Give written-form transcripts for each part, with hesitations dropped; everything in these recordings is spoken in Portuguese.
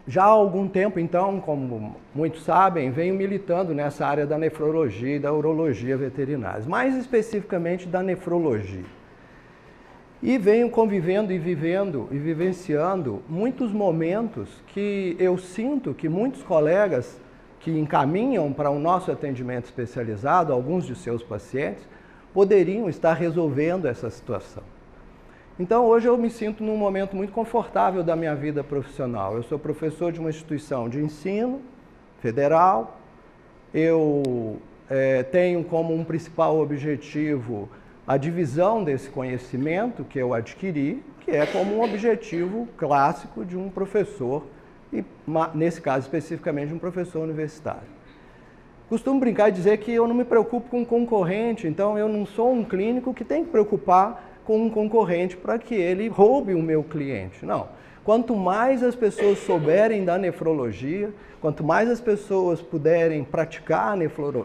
Já há algum tempo, então, como muitos sabem, venho militando nessa área da nefrologia e da urologia veterinárias, mais especificamente da nefrologia. E venho convivendo e vivendo e vivenciando muitos momentos que eu sinto que muitos colegas que encaminham para o nosso atendimento especializado, alguns de seus pacientes, poderiam estar resolvendo essa situação. Então, hoje eu me sinto num momento muito confortável da minha vida profissional. Eu sou professor de uma instituição de ensino federal, eu tenho como um principal objetivo a divisão desse conhecimento que eu adquiri, que é como um objetivo clássico de um professor, e nesse caso especificamente de um professor universitário. Costumo brincar e dizer que eu não me preocupo com concorrente, então eu não sou um clínico que tem que preocupar com um concorrente para que ele roube o meu cliente. Não. Quanto mais as pessoas souberem da nefrologia, quanto mais as pessoas puderem praticar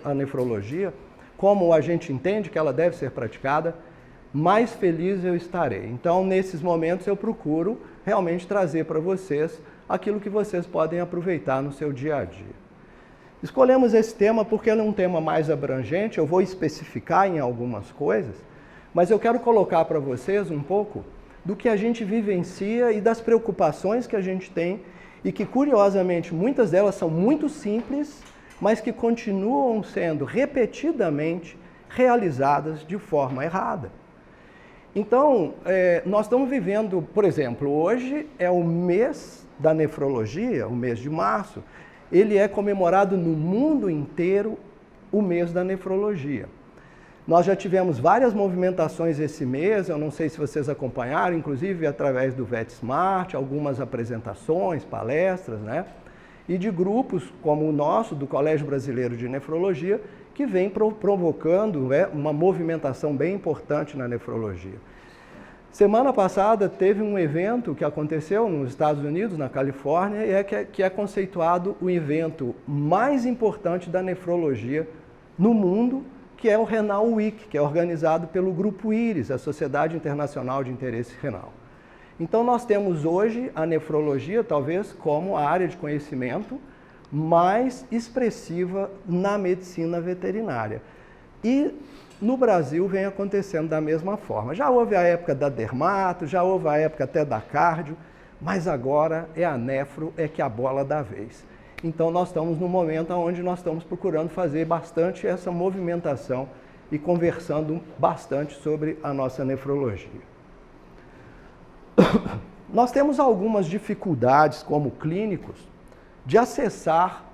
a nefrologia, como a gente entende que ela deve ser praticada, mais feliz eu estarei. Então, nesses momentos, eu procuro realmente trazer para vocês aquilo que vocês podem aproveitar no seu dia a dia. Escolhemos esse tema porque ele é um tema mais abrangente, eu vou especificar em algumas coisas, mas eu quero colocar para vocês um pouco do que a gente vivencia e das preocupações que a gente tem e que, curiosamente, muitas delas são muito simples, mas que continuam sendo repetidamente realizadas de forma errada. Então, nós estamos vivendo, por exemplo, hoje é o mês da nefrologia, o mês de março, ele é comemorado no mundo inteiro o mês da nefrologia. Nós já tivemos várias movimentações esse mês, eu não sei se vocês acompanharam, inclusive através do VetSmart, algumas apresentações, palestras, né? E de grupos como o nosso, do Colégio Brasileiro de Nefrologia, que vem provocando uma movimentação bem importante na nefrologia. Semana passada teve um evento que aconteceu nos Estados Unidos, na Califórnia, e que é conceituado o evento mais importante da nefrologia no mundo, que é o Renal Week, que é organizado pelo Grupo IRIS, a Sociedade Internacional de Interesse Renal. Então, nós temos hoje a nefrologia, talvez, como a área de conhecimento mais expressiva na medicina veterinária. E no Brasil vem acontecendo da mesma forma. Já houve a época da dermato, já houve a época até da cardio, mas agora é a nefro, é que a bola da vez. Então, nós estamos num momento onde nós estamos procurando fazer bastante essa movimentação e conversando bastante sobre a nossa nefrologia. Nós temos algumas dificuldades como clínicos de acessar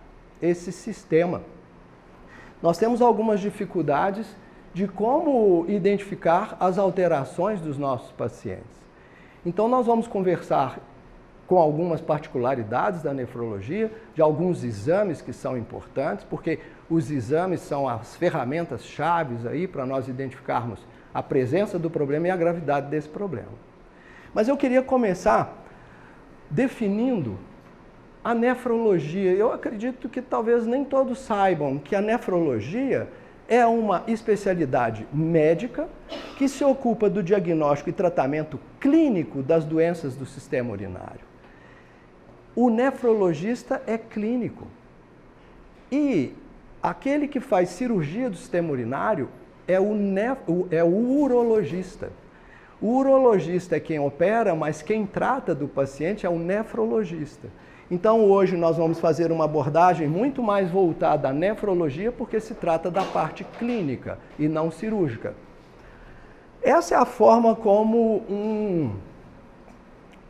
esse sistema. Nós temos algumas dificuldades de como identificar as alterações dos nossos pacientes. Então, nós vamos conversar com algumas particularidades da nefrologia, de alguns exames que são importantes, porque os exames são as ferramentas chaves aí para nós identificarmos a presença do problema e a gravidade desse problema. Mas eu queria começar definindo a nefrologia. Eu acredito que talvez nem todos saibam que a nefrologia é uma especialidade médica que se ocupa do diagnóstico e tratamento clínico das doenças do sistema urinário. O nefrologista é clínico e aquele que faz cirurgia do sistema urinário é o urologista. O urologista é quem opera, mas quem trata do paciente é o nefrologista. Então, hoje nós vamos fazer uma abordagem muito mais voltada à nefrologia, porque se trata da parte clínica e não cirúrgica. Essa é a forma como um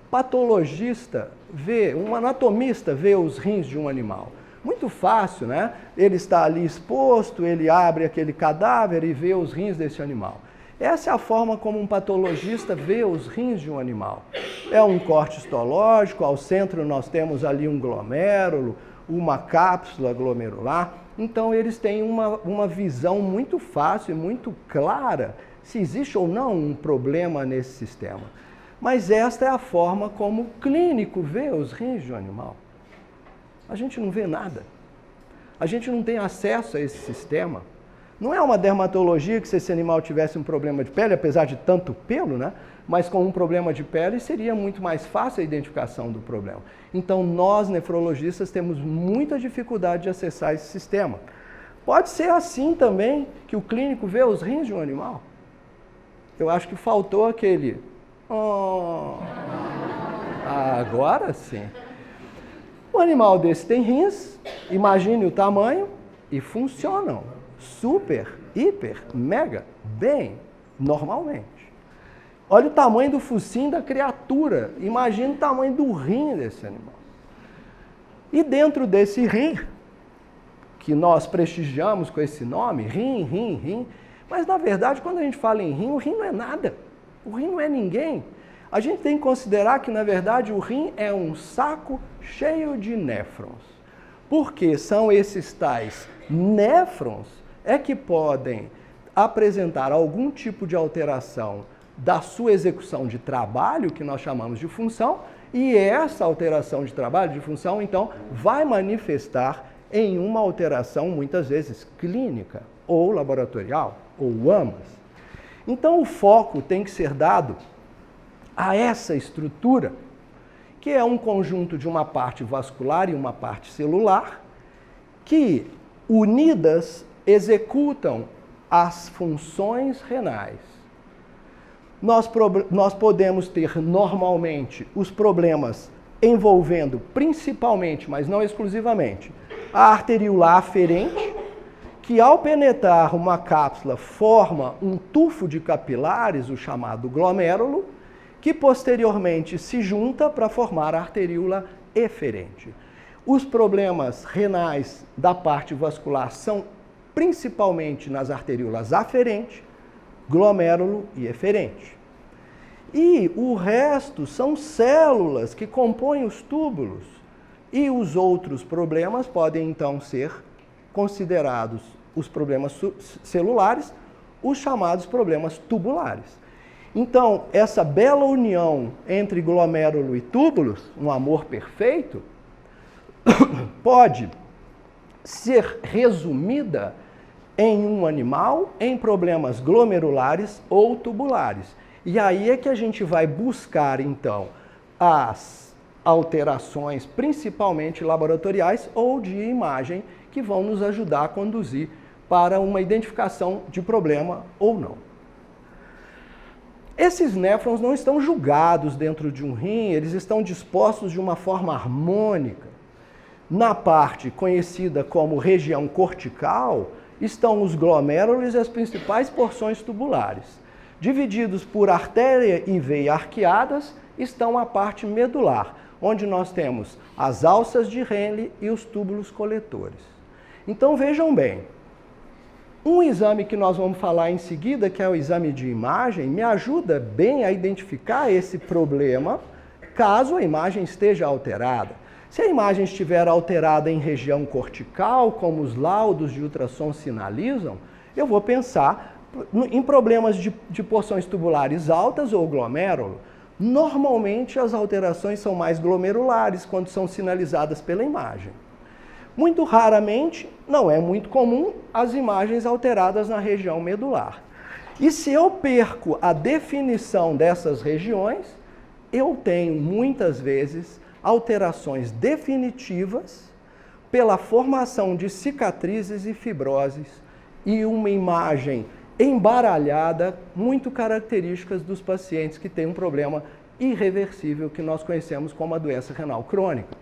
patologista vê, um anatomista vê os rins de um animal. Muito fácil, né? Ele está ali exposto, ele abre aquele cadáver e vê os rins desse animal. Essa é a forma como um patologista vê os rins de um animal. É um corte histológico, ao centro nós temos ali um glomérulo, uma cápsula glomerular. Então, eles têm uma visão muito fácil e muito clara se existe ou não um problema nesse sistema. Mas esta é a forma como o clínico vê os rins de um animal. A gente não vê nada. A gente não tem acesso a esse sistema. Não é uma dermatologia que se esse animal tivesse um problema de pele, apesar de tanto pelo, né? Mas com um problema de pele seria muito mais fácil a identificação do problema. Então nós, nefrologistas, temos muita dificuldade de acessar esse sistema. Pode ser assim também que o clínico vê os rins de um animal. Eu acho que faltou aquele... Oh. Agora sim. Um animal desse tem rins, imagine o tamanho, e funcionam super, hiper, mega, bem, normalmente. Olha o tamanho do focinho da criatura, imagine o tamanho do rim desse animal. E dentro desse rim, que nós prestigiamos com esse nome, rim, mas na verdade quando a gente fala em rim, o rim não é nada, o rim não é ninguém. A gente tem que considerar que na verdade o rim é um saco cheio de néfrons, porque são esses tais néfrons é que podem apresentar algum tipo de alteração da sua execução de trabalho, que nós chamamos de função, e essa alteração de trabalho, de função, então, vai manifestar em uma alteração, muitas vezes, clínica ou laboratorial, ou ambas. Então, o foco tem que ser dado a essa estrutura, que é um conjunto de uma parte vascular e uma parte celular, que, unidas, executam as funções renais. Nós podemos ter, normalmente, os problemas envolvendo principalmente, mas não exclusivamente, a arteríola aferente, que ao penetrar uma cápsula forma um tufo de capilares, o chamado glomérulo, que posteriormente se junta para formar a arteríola eferente. Os problemas renais da parte vascular são principalmente nas arteríolas aferente, glomérulo e eferente. E o resto são células que compõem os túbulos. E os outros problemas podem então ser considerados os problemas celulares, os chamados problemas tubulares. Então, essa bela união entre glomérulo e túbulos, um amor perfeito, pode ser resumida em um animal em problemas glomerulares ou tubulares. E aí é que a gente vai buscar, então, as alterações, principalmente laboratoriais ou de imagem, que vão nos ajudar a conduzir para uma identificação de problema ou não. Esses néfrons não estão julgados dentro de um rim, eles estão dispostos de uma forma harmônica. Na parte conhecida como região cortical, estão os glomérulos e as principais porções tubulares. Divididos por artéria e veia arqueadas, estão a parte medular, onde nós temos as alças de Henle e os túbulos coletores. Então vejam bem, um exame que nós vamos falar em seguida, que é o exame de imagem, me ajuda bem a identificar esse problema, caso a imagem esteja alterada. Se a imagem estiver alterada em região cortical, como os laudos de ultrassom sinalizam, eu vou pensar em problemas de porções tubulares altas ou glomérulo. Normalmente as alterações são mais glomerulares quando são sinalizadas pela imagem. Muito raramente, não é muito comum, as imagens alteradas na região medular. E se eu perco a definição dessas regiões, eu tenho muitas vezes alterações definitivas pela formação de cicatrizes e fibroses e uma imagem embaralhada, muito características dos pacientes que têm um problema irreversível que nós conhecemos como a doença renal crônica.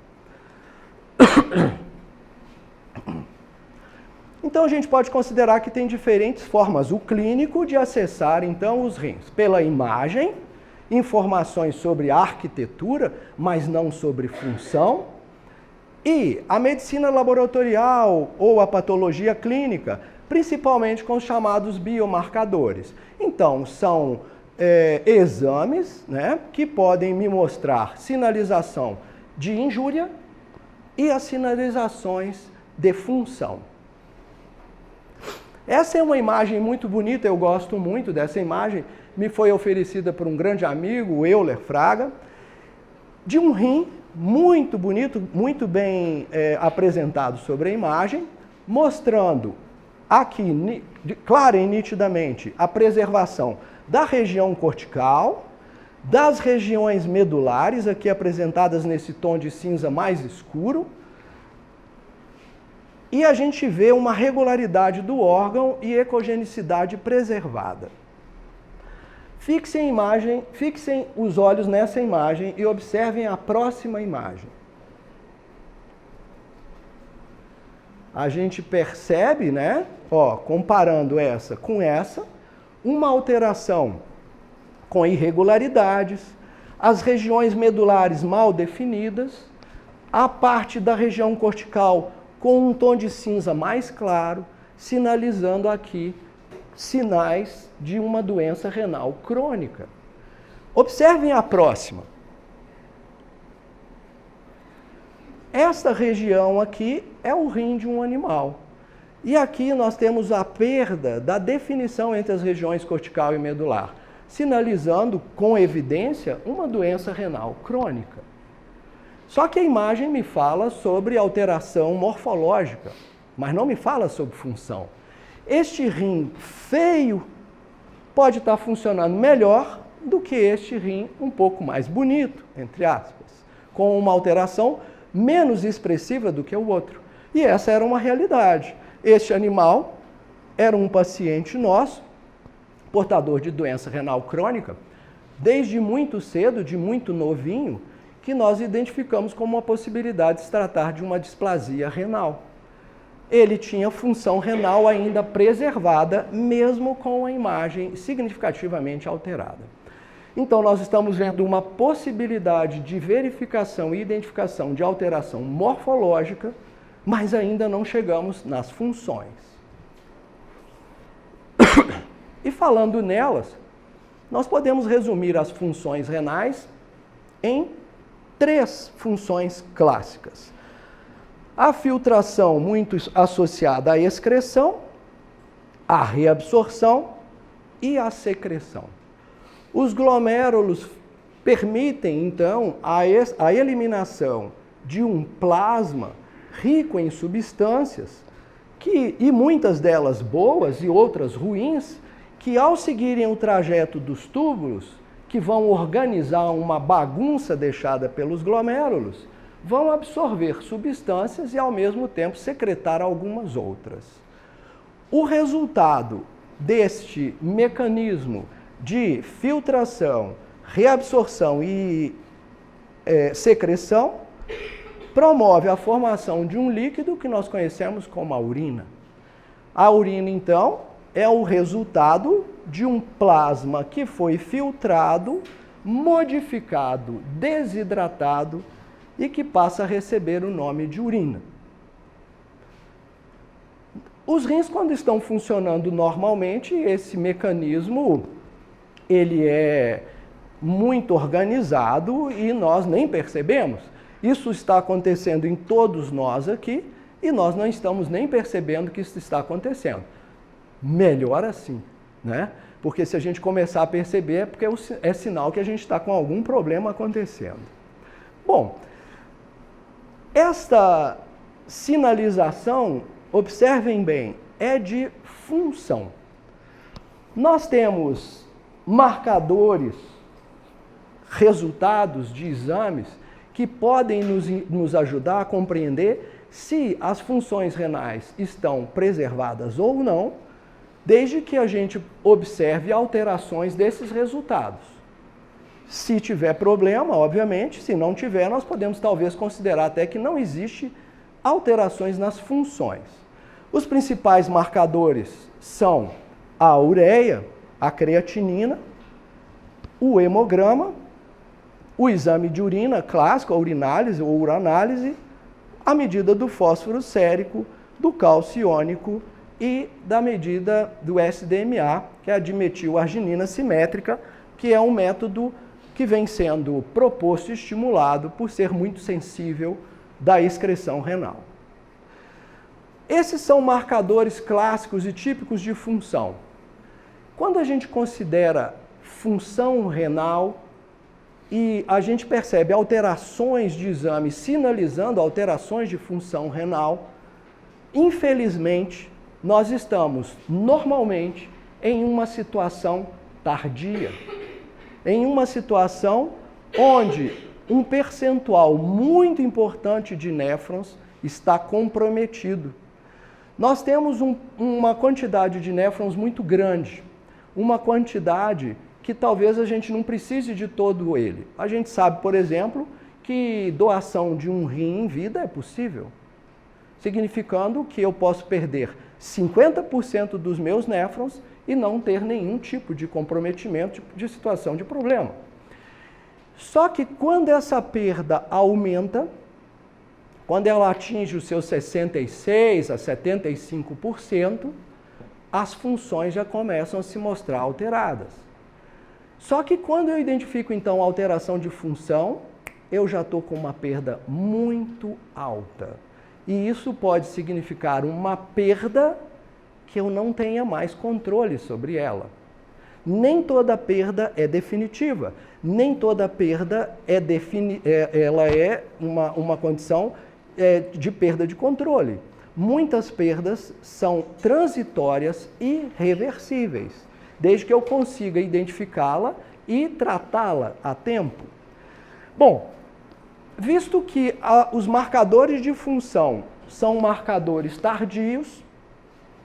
Então a gente pode considerar que tem diferentes formas, o clínico, de acessar então os rins. Pela imagem, informações sobre arquitetura, mas não sobre função. E a medicina laboratorial ou a patologia clínica, principalmente com os chamados biomarcadores. Então, são exames, né, que podem me mostrar sinalização de injúria e as sinalizações de função. Essa é uma imagem muito bonita, eu gosto muito dessa imagem, me foi oferecida por um grande amigo, o Euler Fraga, de um rim muito bonito, muito bem apresentado sobre a imagem, mostrando aqui, clara e nitidamente, a preservação da região cortical, das regiões medulares, aqui apresentadas nesse tom de cinza mais escuro, e a gente vê uma regularidade do órgão e ecogenicidade preservada. Fixem os olhos nessa imagem e observem a próxima imagem. A gente percebe, né, comparando essa com essa, uma alteração com irregularidades, as regiões medulares mal definidas, a parte da região cortical com um tom de cinza mais claro, sinalizando aqui sinais de uma doença renal crônica. Observem a próxima. Esta região aqui é o rim de um animal. E aqui nós temos a perda da definição entre as regiões cortical e medular, sinalizando com evidência uma doença renal crônica. Só que a imagem me fala sobre alteração morfológica, mas não me fala sobre função. Este rim feio pode estar funcionando melhor do que este rim um pouco mais bonito, entre aspas, com uma alteração menos expressiva do que o outro. E essa era uma realidade. Este animal era um paciente nosso, portador de doença renal crônica, desde muito cedo, de muito novinho, que nós identificamos como uma possibilidade de se tratar de uma displasia renal. Ele tinha função renal ainda preservada, mesmo com a imagem significativamente alterada. Então, nós estamos vendo uma possibilidade de verificação e identificação de alteração morfológica, mas ainda não chegamos nas funções. E falando nelas, nós podemos resumir as funções renais em 3 funções clássicas. A filtração, muito associada à excreção, a reabsorção e a secreção. Os glomérulos permitem, então, a eliminação de um plasma rico em substâncias, e muitas delas boas e outras ruins, que ao seguirem o trajeto dos túbulos, que vão organizar uma bagunça deixada pelos glomérulos, vão absorver substâncias e, ao mesmo tempo, secretar algumas outras. O resultado deste mecanismo de filtração, reabsorção e secreção promove a formação de um líquido que nós conhecemos como a urina. A urina, então, é o resultado de um plasma que foi filtrado, modificado, desidratado e que passa a receber o nome de urina. Os rins, quando estão funcionando normalmente, esse mecanismo ele é muito organizado e nós nem percebemos. Isso está acontecendo em todos nós aqui e nós não estamos nem percebendo que isso está acontecendo. Melhor assim, né? Porque se a gente começar a perceber é porque é sinal que a gente está com algum problema acontecendo. Bom, esta sinalização, observem bem, é de função. Nós temos marcadores, resultados de exames que podem nos ajudar a compreender se as funções renais estão preservadas ou não, desde que a gente observe alterações desses resultados. Se tiver problema, obviamente, se não tiver, nós podemos talvez considerar até que não existe alterações nas funções. Os principais marcadores são a ureia, a creatinina, o hemograma, o exame de urina clássico, a urinálise ou uranálise, a medida do fósforo sérico, do cálcio iônico e da medida do SDMA, que é a dimetilarginina simétrica, que é um método que vem sendo proposto e estimulado por ser muito sensível da excreção renal. Esses são marcadores clássicos e típicos de função. Quando a gente considera função renal e a gente percebe alterações de exame sinalizando alterações de função renal, infelizmente, nós estamos normalmente em uma situação tardia, em uma situação onde um percentual muito importante de néfrons está comprometido. Nós temos uma quantidade de néfrons muito grande, uma quantidade que talvez a gente não precise de todo ele. A gente sabe, por exemplo, que doação de um rim em vida é possível, significando que eu posso perder 50% dos meus néfrons e não ter nenhum tipo de comprometimento de situação de problema. Só que quando essa perda aumenta, quando ela atinge os seus 66% a 75%, as funções já começam a se mostrar alteradas. Só que quando eu identifico, então, a alteração de função, eu já estou com uma perda muito alta. E isso pode significar uma perda que eu não tenha mais controle sobre ela. Nem toda perda é definitiva, nem toda perda ela é uma condição de perda de controle. Muitas perdas são transitórias e reversíveis, desde que eu consiga identificá-la e tratá-la a tempo. Bom, visto que os marcadores de função são marcadores tardios,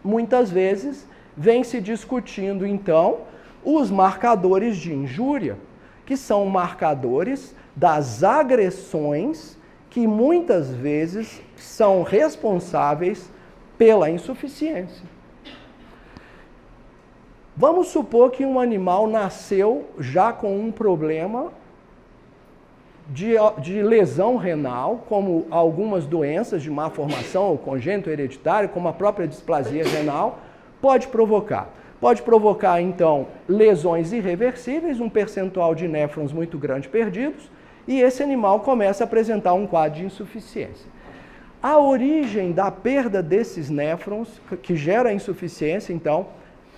muitas vezes vem se discutindo, então, os marcadores de injúria, que são marcadores das agressões que muitas vezes são responsáveis pela insuficiência. Vamos supor que um animal nasceu já com um problema de lesão renal, como algumas doenças de má formação ou congênito hereditário, como a própria displasia renal, pode provocar. Pode provocar, então, lesões irreversíveis, um percentual de néfrons muito grande perdidos, e esse animal começa a apresentar um quadro de insuficiência. A origem da perda desses néfrons, que gera insuficiência, então,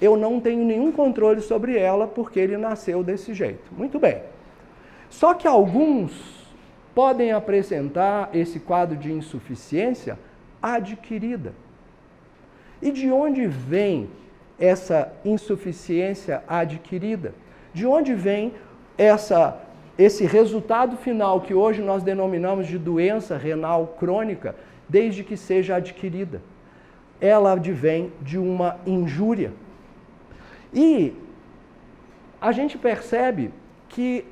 eu não tenho nenhum controle sobre ela, porque ele nasceu desse jeito. Muito bem. Só que alguns podem apresentar esse quadro de insuficiência adquirida. E de onde vem essa insuficiência adquirida? De onde vem esse resultado final que hoje nós denominamos de doença renal crônica, desde que seja adquirida? Ela advém de uma injúria. E a gente percebe que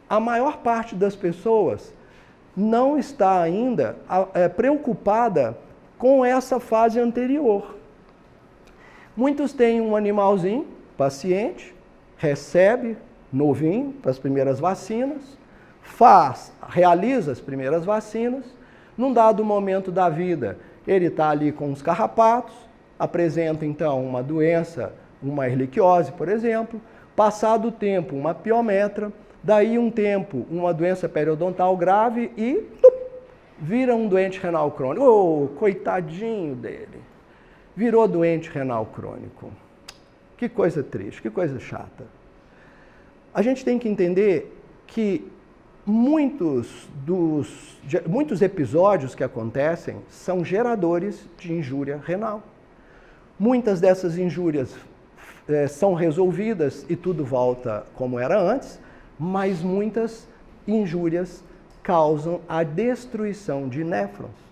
a maior parte das pessoas não está ainda preocupada com essa fase anterior. Muitos têm um animalzinho, paciente, recebe novinho para as primeiras vacinas, realiza as primeiras vacinas, num dado momento da vida ele está ali com os carrapatos, apresenta então uma doença, uma erliquiose, por exemplo, passado o tempo uma piometra, daí um tempo uma doença periodontal grave e vira um doente renal crônico. Oh, coitadinho dele! Virou doente renal crônico. Que coisa triste, que coisa chata. A gente tem que entender que muitos episódios que acontecem são geradores de injúria renal. Muitas dessas injúrias são resolvidas e tudo volta como era antes, mas muitas injúrias causam a destruição de néfrons.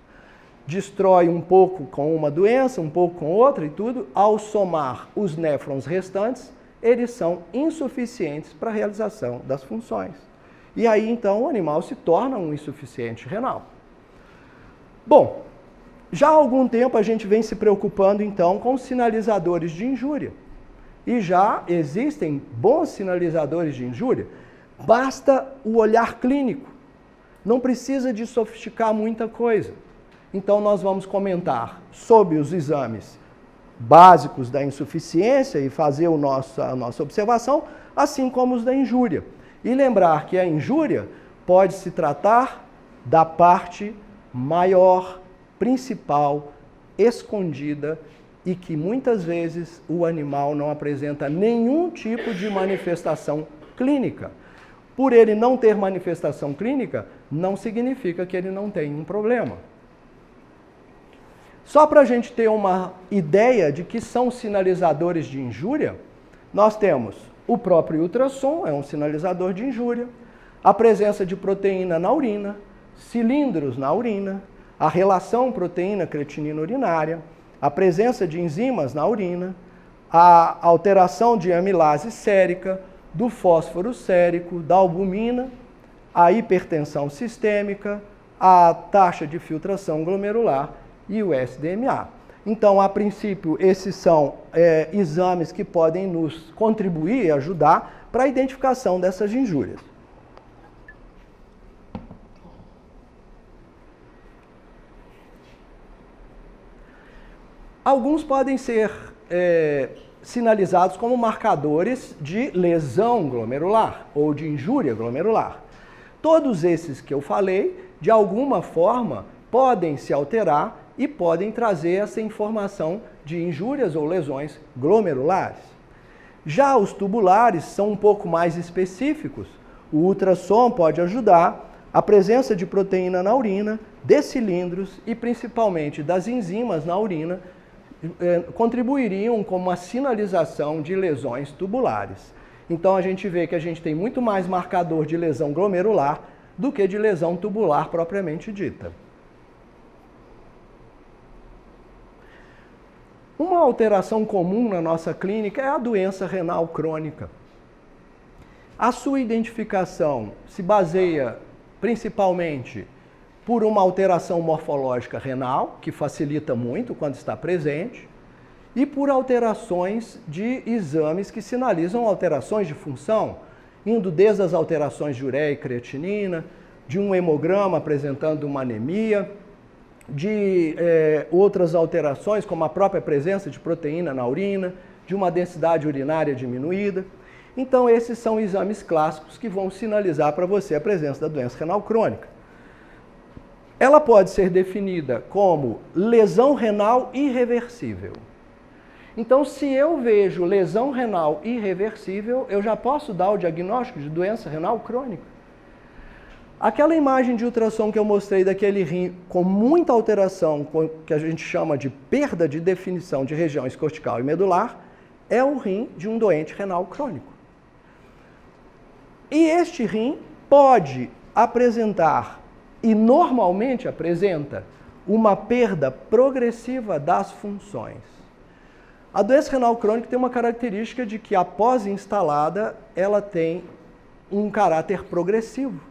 Destrói um pouco com uma doença, um pouco com outra e tudo, ao somar os néfrons restantes, eles são insuficientes para a realização das funções. E aí, então, o animal se torna um insuficiente renal. Bom, já há algum tempo a gente vem se preocupando, então, com sinalizadores de injúria. E já existem bons sinalizadores de injúria. Basta o olhar clínico. Não precisa de sofisticar muita coisa. Então, nós vamos comentar sobre os exames básicos da insuficiência e fazer a nossa observação, assim como os da injúria. E lembrar que a injúria pode se tratar da parte maior, principal, escondida, e que muitas vezes o animal não apresenta nenhum tipo de manifestação clínica. Por ele não ter manifestação clínica, não significa que ele não tem um problema. Só para a gente ter uma ideia de que são sinalizadores de injúria, nós temos o próprio ultrassom, é um sinalizador de injúria, a presença de proteína na urina, cilindros na urina, a relação proteína-creatinina urinária, a presença de enzimas na urina, a alteração de amilase sérica, do fósforo sérico, da albumina, a hipertensão sistêmica, a taxa de filtração glomerular e o SDMA. Então, a princípio, esses são exames que podem nos contribuir e ajudar para a identificação dessas injúrias. Alguns podem ser sinalizados como marcadores de lesão glomerular ou de injúria glomerular. Todos esses que eu falei, de alguma forma, podem se alterar e podem trazer essa informação de injúrias ou lesões glomerulares. Já os tubulares são um pouco mais específicos. O ultrassom pode ajudar, a presença de proteína na urina, de cilindros e principalmente das enzimas na urina contribuiriam como uma sinalização de lesões tubulares. Então a gente vê que a gente tem muito mais marcador de lesão glomerular do que de lesão tubular propriamente dita. Uma alteração comum na nossa clínica é a doença renal crônica. A sua identificação se baseia principalmente por uma alteração morfológica renal, que facilita muito quando está presente, e por alterações de exames que sinalizam alterações de função, indo desde as alterações de ureia e creatinina, de um hemograma apresentando uma anemia, de outras alterações, como a própria presença de proteína na urina, de uma densidade urinária diminuída. Então, esses são exames clássicos que vão sinalizar para você a presença da doença renal crônica. Ela pode ser definida como lesão renal irreversível. Então, se eu vejo lesão renal irreversível, eu já posso dar o diagnóstico de doença renal crônica. Aquela imagem de ultrassom que eu mostrei daquele rim com muita alteração, que a gente chama de perda de definição de regiões cortical e medular, é o rim de um doente renal crônico. E este rim pode apresentar, e normalmente apresenta, uma perda progressiva das funções. A doença renal crônica tem uma característica de que, após instalada, ela tem um caráter progressivo.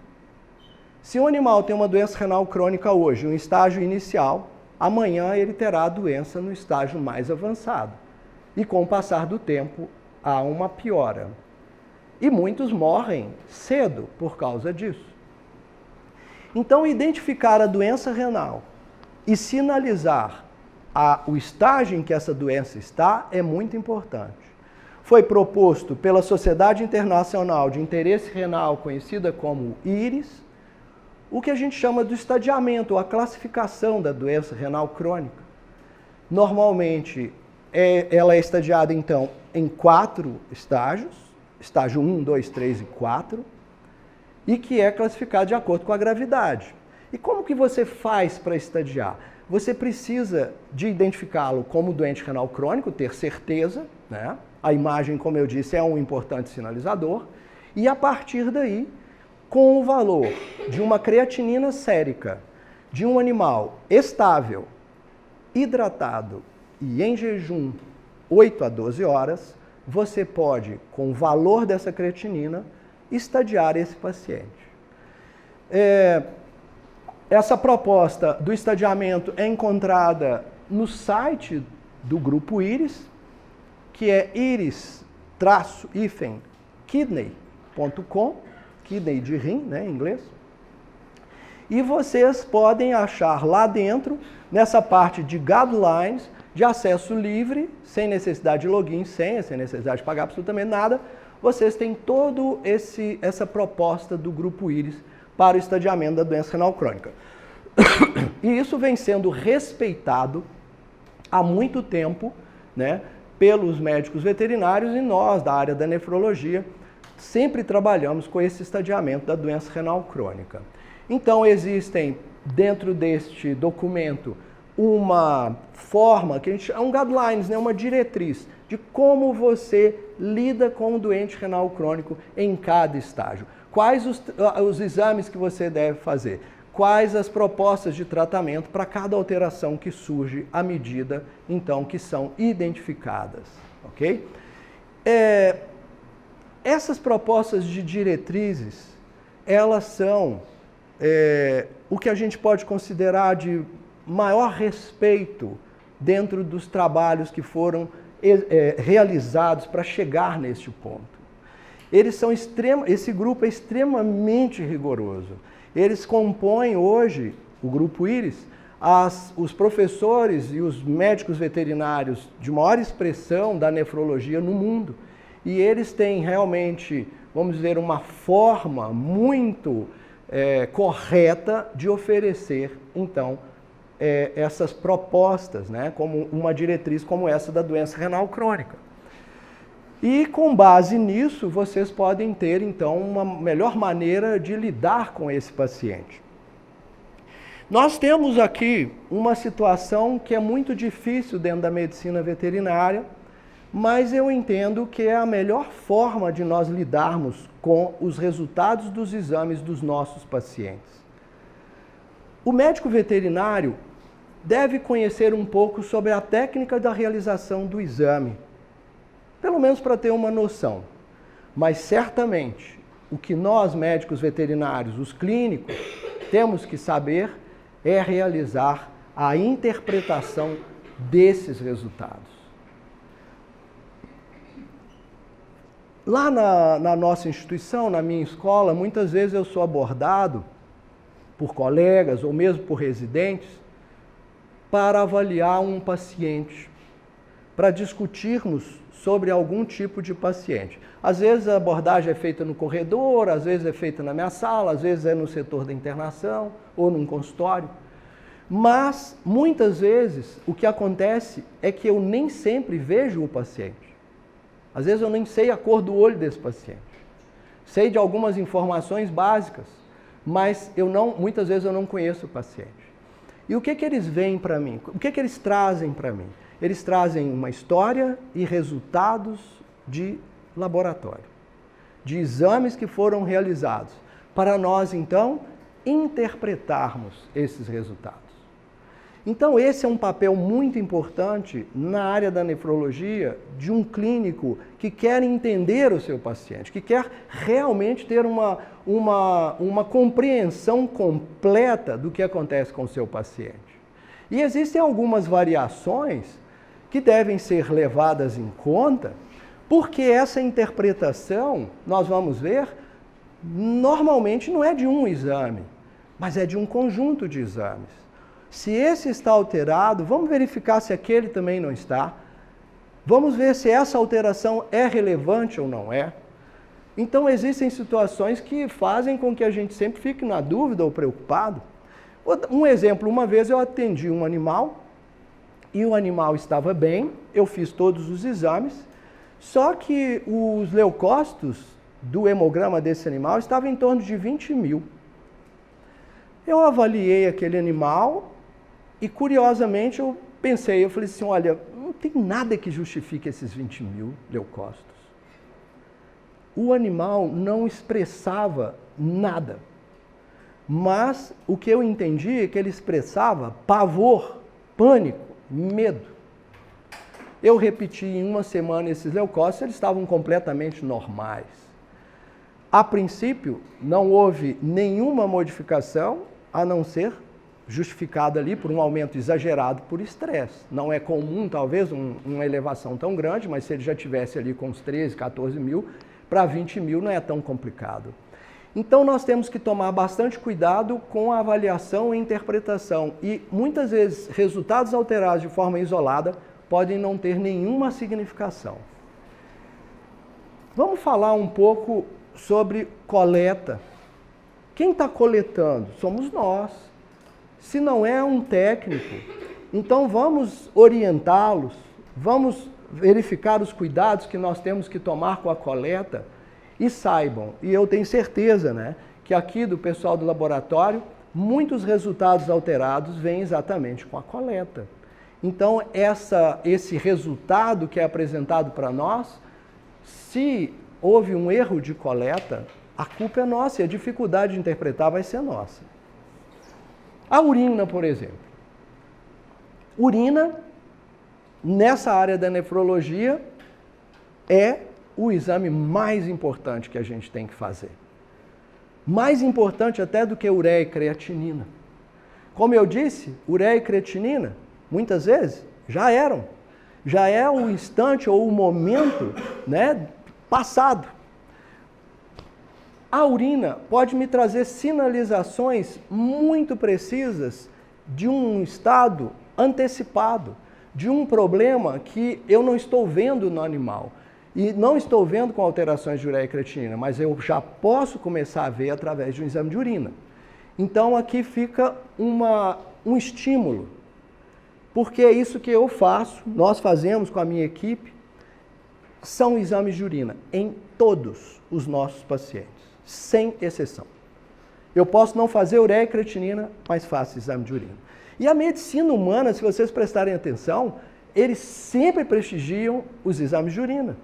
Se um animal tem uma doença renal crônica hoje, um estágio inicial, amanhã ele terá a doença no estágio mais avançado. E com o passar do tempo, há uma piora. E muitos morrem cedo por causa disso. Então, identificar a doença renal e sinalizar o estágio em que essa doença está é muito importante. Foi proposto pela Sociedade Internacional de Interesse Renal, conhecida como IRIS, o que a gente chama do estadiamento, ou a classificação da doença renal crônica. Normalmente, ela é estadiada, então, em 4 estágios, estágio 1, 2, 3 e 4, e que é classificado de acordo com a gravidade. E como que você faz para estadiar? Você precisa de identificá-lo como doente renal crônico, ter certeza, né? A imagem, como eu disse, é um importante sinalizador, e a partir daí, com o valor de uma creatinina sérica de um animal estável, hidratado e em jejum 8 a 12 horas, você pode, com o valor dessa creatinina, estadiar esse paciente. Essa proposta do estadiamento é encontrada no site do Grupo IRIS, que é iris-kidney.com, kidney de rim, né, em inglês. E vocês podem achar lá dentro, nessa parte de guidelines, de acesso livre, sem necessidade de login, sem necessidade de pagar absolutamente nada, vocês têm toda essa proposta do Grupo IRIS para o estadiamento da doença renal crônica. E isso vem sendo respeitado há muito tempo, né, pelos médicos veterinários, e nós, da área da nefrologia, sempre trabalhamos com esse estadiamento da doença renal crônica. Então, existem, dentro deste documento, uma forma, que a gente, é um guidelines, né, uma diretriz de como você lida com o doente renal crônico em cada estágio. Quais os exames que você deve fazer? Quais as propostas de tratamento para cada alteração que surge à medida, então, que são identificadas, ok? Essas propostas de diretrizes, elas são o que a gente pode considerar de maior respeito dentro dos trabalhos que foram realizados para chegar neste ponto. Esse grupo é extremamente rigoroso. Eles compõem hoje, o Grupo Íris, os professores e os médicos veterinários de maior expressão da nefrologia no mundo. E eles têm realmente, vamos dizer, uma forma muito correta de oferecer, então, essas propostas, né, como uma diretriz como essa da doença renal crônica. E com base nisso, vocês podem ter, então, uma melhor maneira de lidar com esse paciente. Nós temos aqui uma situação que é muito difícil dentro da medicina veterinária, mas eu entendo que é a melhor forma de nós lidarmos com os resultados dos exames dos nossos pacientes. O médico veterinário deve conhecer um pouco sobre a técnica da realização do exame, pelo menos para ter uma noção. Mas certamente, o que nós médicos veterinários, os clínicos, temos que saber é realizar a interpretação desses resultados. Lá na nossa instituição, na minha escola, muitas vezes eu sou abordado por colegas ou mesmo por residentes para avaliar um paciente, para discutirmos sobre algum tipo de paciente. Às vezes a abordagem é feita no corredor, às vezes é feita na minha sala, às vezes é no setor da internação ou num consultório. Mas, muitas vezes, o que acontece é que eu nem sempre vejo o paciente. Às vezes eu nem sei a cor do olho desse paciente. Sei de algumas informações básicas, mas muitas vezes eu não conheço o paciente. E o que eles veem para mim? O que eles trazem para mim? Eles trazem uma história e resultados de laboratório, de exames que foram realizados, para nós, então, interpretarmos esses resultados. Então, esse é um papel muito importante na área da nefrologia de um clínico que quer entender o seu paciente, que quer realmente ter uma compreensão completa do que acontece com o seu paciente. E existem algumas variações que devem ser levadas em conta, porque essa interpretação, nós vamos ver, normalmente não é de um exame, mas é de um conjunto de exames. Se esse está alterado, vamos verificar se aquele também não está. Vamos ver se essa alteração é relevante ou não é. Então, existem situações que fazem com que a gente sempre fique na dúvida ou preocupado. Um exemplo, uma vez eu atendi um animal e o animal estava bem, eu fiz todos os exames, só que os leucócitos do hemograma desse animal estavam em torno de 20 mil. Eu avaliei aquele animal e, curiosamente, eu falei assim, olha, não tem nada que justifique esses 20 mil leucócitos. O animal não expressava nada, mas o que eu entendi é que ele expressava pavor, pânico, medo. Eu repeti em uma semana esses leucócitos, eles estavam completamente normais. A princípio, não houve nenhuma modificação, a não ser justificada ali por um aumento exagerado por estresse. Não é comum, talvez, uma elevação tão grande, mas se ele já tivesse ali com uns 13, 14 mil, para 20 mil não é tão complicado. Então, nós temos que tomar bastante cuidado com a avaliação e interpretação. E, muitas vezes, resultados alterados de forma isolada podem não ter nenhuma significação. Vamos falar um pouco sobre coleta. Quem está coletando? Somos nós. Se não é um técnico, então vamos orientá-los, vamos verificar os cuidados que nós temos que tomar com a coleta e saibam, e eu tenho certeza, né, que aqui do pessoal do laboratório muitos resultados alterados vêm exatamente com a coleta. Então, esse resultado que é apresentado para nós, se houve um erro de coleta, a culpa é nossa e a dificuldade de interpretar vai ser nossa. A urina, por exemplo. Urina, nessa área da nefrologia, é o exame mais importante que a gente tem que fazer. Mais importante até do que ureia e creatinina. Como eu disse, ureia e creatinina, muitas vezes, já eram. Já é o instante ou o momento, né, passado. A urina pode me trazer sinalizações muito precisas de um estado antecipado, de um problema que eu não estou vendo no animal. E não estou vendo com alterações de ureia e creatinina, mas eu já posso começar a ver através de um exame de urina. Então aqui fica um estímulo, porque é isso que eu faço, nós fazemos com a minha equipe, são exames de urina em todos os nossos pacientes, sem exceção. Eu posso não fazer ureia e creatinina, mas faço exame de urina. E a medicina humana, se vocês prestarem atenção, eles sempre prestigiam os exames de urina.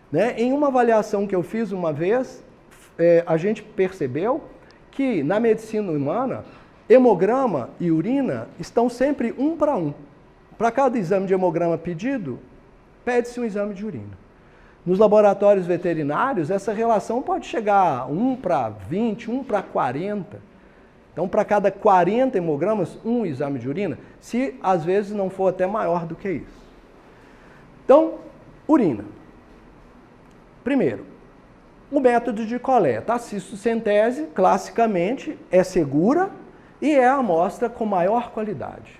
Né? Em uma avaliação que eu fiz uma vez, a gente percebeu que na medicina humana, hemograma e urina estão sempre 1 para 1. Para cada exame de hemograma pedido, pede-se um exame de urina. Nos laboratórios veterinários, essa relação pode chegar a 1 para 20, 1 para 40. Então, para cada 40 hemogramas, um exame de urina, se às vezes não for até maior do que isso. Então, urina. Primeiro, o método de coleta. A cistocentese, classicamente, é segura e é a amostra com maior qualidade.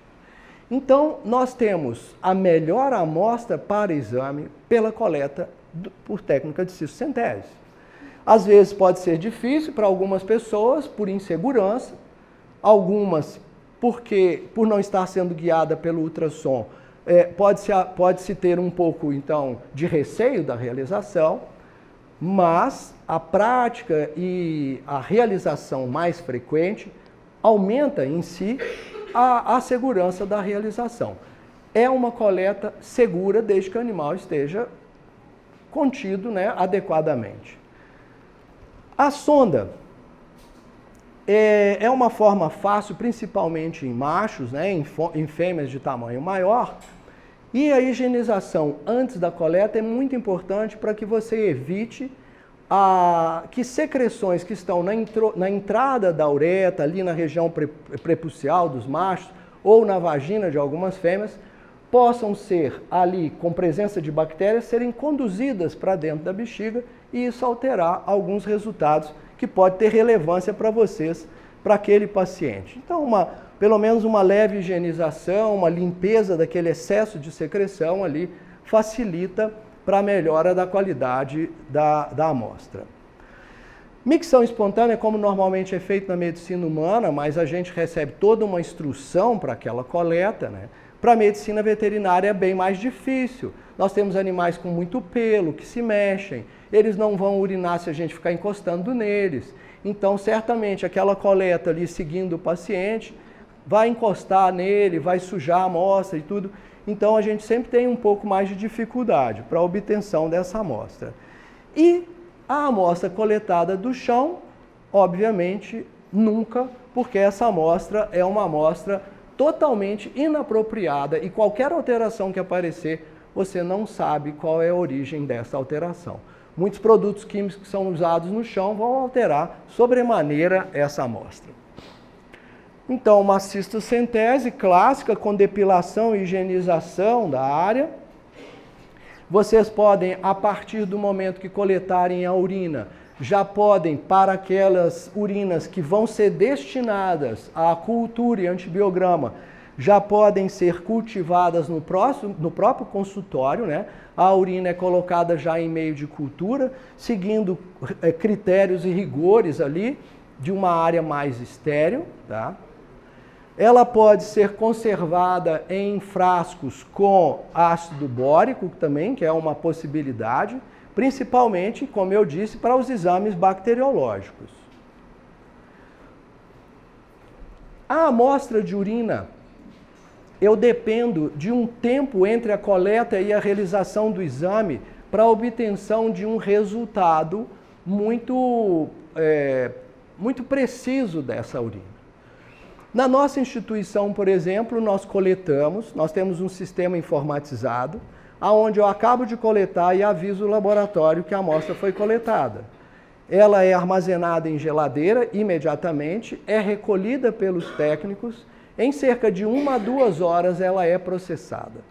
Então, nós temos a melhor amostra para exame pela coleta por técnica de cistocentese. Às vezes pode ser difícil para algumas pessoas, por insegurança, algumas por não estar sendo guiada pelo ultrassom, pode-se ter um pouco, então, de receio da realização, mas a prática e a realização mais frequente aumenta em si a segurança da realização. É uma coleta segura desde que o animal esteja contido, né, adequadamente. A sonda é uma forma fácil, principalmente em machos, né, em fêmeas de tamanho maior, e a higienização antes da coleta é muito importante para que você evite que secreções que estão na entrada da ureta, ali na região prepucial dos machos, ou na vagina de algumas fêmeas, possam ser ali, com presença de bactérias, serem conduzidas para dentro da bexiga e isso alterar alguns resultados que pode ter relevância para vocês, para aquele paciente. Então, pelo menos uma leve higienização, uma limpeza daquele excesso de secreção ali, facilita para a melhora da qualidade da amostra. Micção espontânea, como normalmente é feito na medicina humana, mas a gente recebe toda uma instrução para aquela coleta, né? Para a medicina veterinária é bem mais difícil. Nós temos animais com muito pelo, que se mexem, eles não vão urinar se a gente ficar encostando neles. Então, certamente, aquela coleta ali seguindo o paciente vai encostar nele, vai sujar a amostra e tudo. Então, a gente sempre tem um pouco mais de dificuldade para a obtenção dessa amostra. E a amostra coletada do chão, obviamente, nunca, porque essa amostra é uma amostra totalmente inapropriada e qualquer alteração que aparecer, você não sabe qual é a origem dessa alteração. Muitos produtos químicos que são usados no chão vão alterar sobremaneira essa amostra. Então, uma cistocentese clássica com depilação e higienização da área. Vocês podem, a partir do momento que coletarem a urina, já podem, para aquelas urinas que vão ser destinadas à cultura e antibiograma, já podem ser cultivadas no próprio consultório, né? A urina é colocada já em meio de cultura, seguindo critérios e rigores ali de uma área mais estéril, tá? Ela pode ser conservada em frascos com ácido bórico também, que é uma possibilidade, principalmente, como eu disse, para os exames bacteriológicos. A amostra de urina, eu dependo de um tempo entre a coleta e a realização do exame para a obtenção de um resultado muito preciso dessa urina. Na nossa instituição, por exemplo, nós temos um sistema informatizado, onde eu acabo de coletar e aviso o laboratório que a amostra foi coletada. Ela é armazenada em geladeira imediatamente, é recolhida pelos técnicos, em cerca de 1 a 2 horas ela é processada.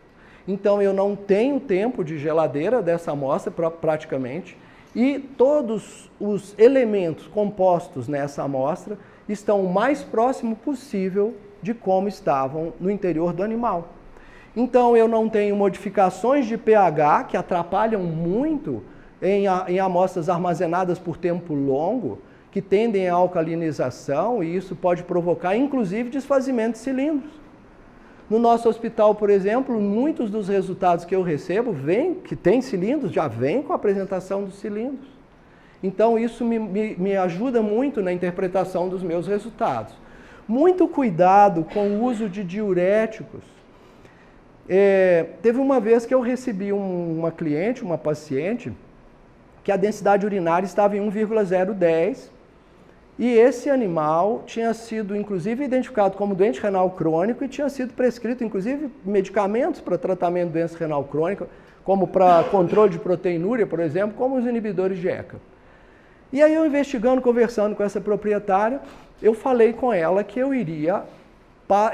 Então eu não tenho tempo de geladeira dessa amostra praticamente, e todos os elementos compostos nessa amostra estão o mais próximo possível de como estavam no interior do animal. Então eu não tenho modificações de pH que atrapalham muito em amostras armazenadas por tempo longo, que tendem à alcalinização, e isso pode provocar inclusive desfazimento de cilindros. No nosso hospital, por exemplo, muitos dos resultados que eu recebo que tem cilindros, já vêm com a apresentação dos cilindros. Então isso me ajuda muito na interpretação dos meus resultados. Muito cuidado com o uso de diuréticos. Teve uma vez que eu recebi uma paciente, que a densidade urinária estava em 1,010, e esse animal tinha sido, inclusive, identificado como doente renal crônico e tinha sido prescrito, inclusive, medicamentos para tratamento de doença renal crônica, como para controle de proteinúria, por exemplo, como os inibidores de ECA. E aí eu investigando, conversando com essa proprietária, eu falei com ela que eu iria,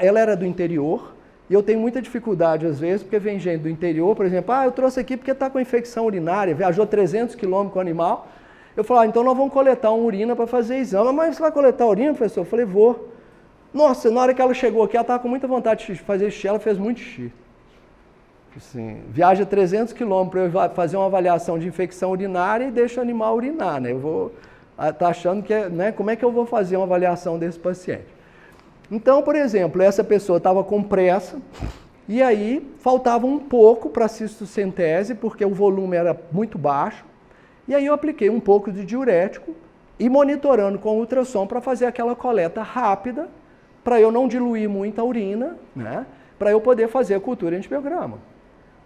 ela era do interior, e eu tenho muita dificuldade às vezes, porque vem gente do interior, por exemplo, eu trouxe aqui porque está com infecção urinária, viajou 300 quilômetros com o animal. Eu falei, então nós vamos coletar uma urina para fazer exame. Mas você vai coletar urina, professor? Eu falei, vou. Nossa, na hora que ela chegou aqui, ela estava com muita vontade de fazer xixi, ela fez muito xixi. Assim, viaja 300 quilômetros para eu fazer uma avaliação de infecção urinária e deixa o animal urinar, né? Eu vou estar achando que, né, como é que eu vou fazer uma avaliação desse paciente? Então, por exemplo, essa pessoa estava com pressa e aí faltava um pouco para a cistocentese, porque o volume era muito baixo. E aí eu apliquei um pouco de diurético e monitorando com ultrassom para fazer aquela coleta rápida, para eu não diluir muito a urina, né? Para eu poder fazer a cultura antibiograma.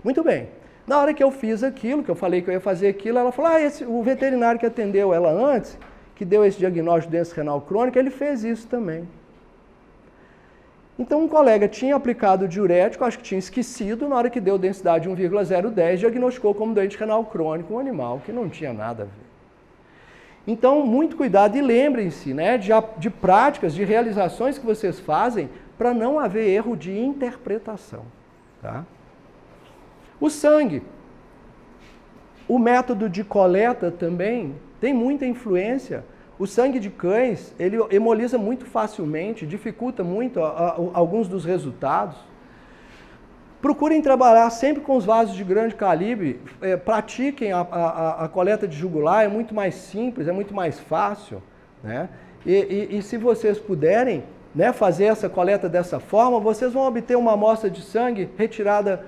Muito bem. Na hora que eu fiz aquilo, que eu falei que eu ia fazer aquilo, ela falou, o veterinário que atendeu ela antes, que deu esse diagnóstico de doença renal crônica, ele fez isso também. Então um colega tinha aplicado o diurético, acho que tinha esquecido, na hora que deu densidade 1,010, diagnosticou como doente renal crônico um animal que não tinha nada a ver. Então, muito cuidado e lembrem-se, né, de práticas, de realizações que vocês fazem para não haver erro de interpretação. Tá? O sangue. O método de coleta também tem muita influência. O sangue de cães, ele hemoliza muito facilmente, dificulta muito alguns dos resultados. Procurem trabalhar sempre com os vasos de grande calibre, pratiquem a coleta de jugular, é muito mais simples, é muito mais fácil, né? E se vocês puderem, né, fazer essa coleta dessa forma, vocês vão obter uma amostra de sangue retirada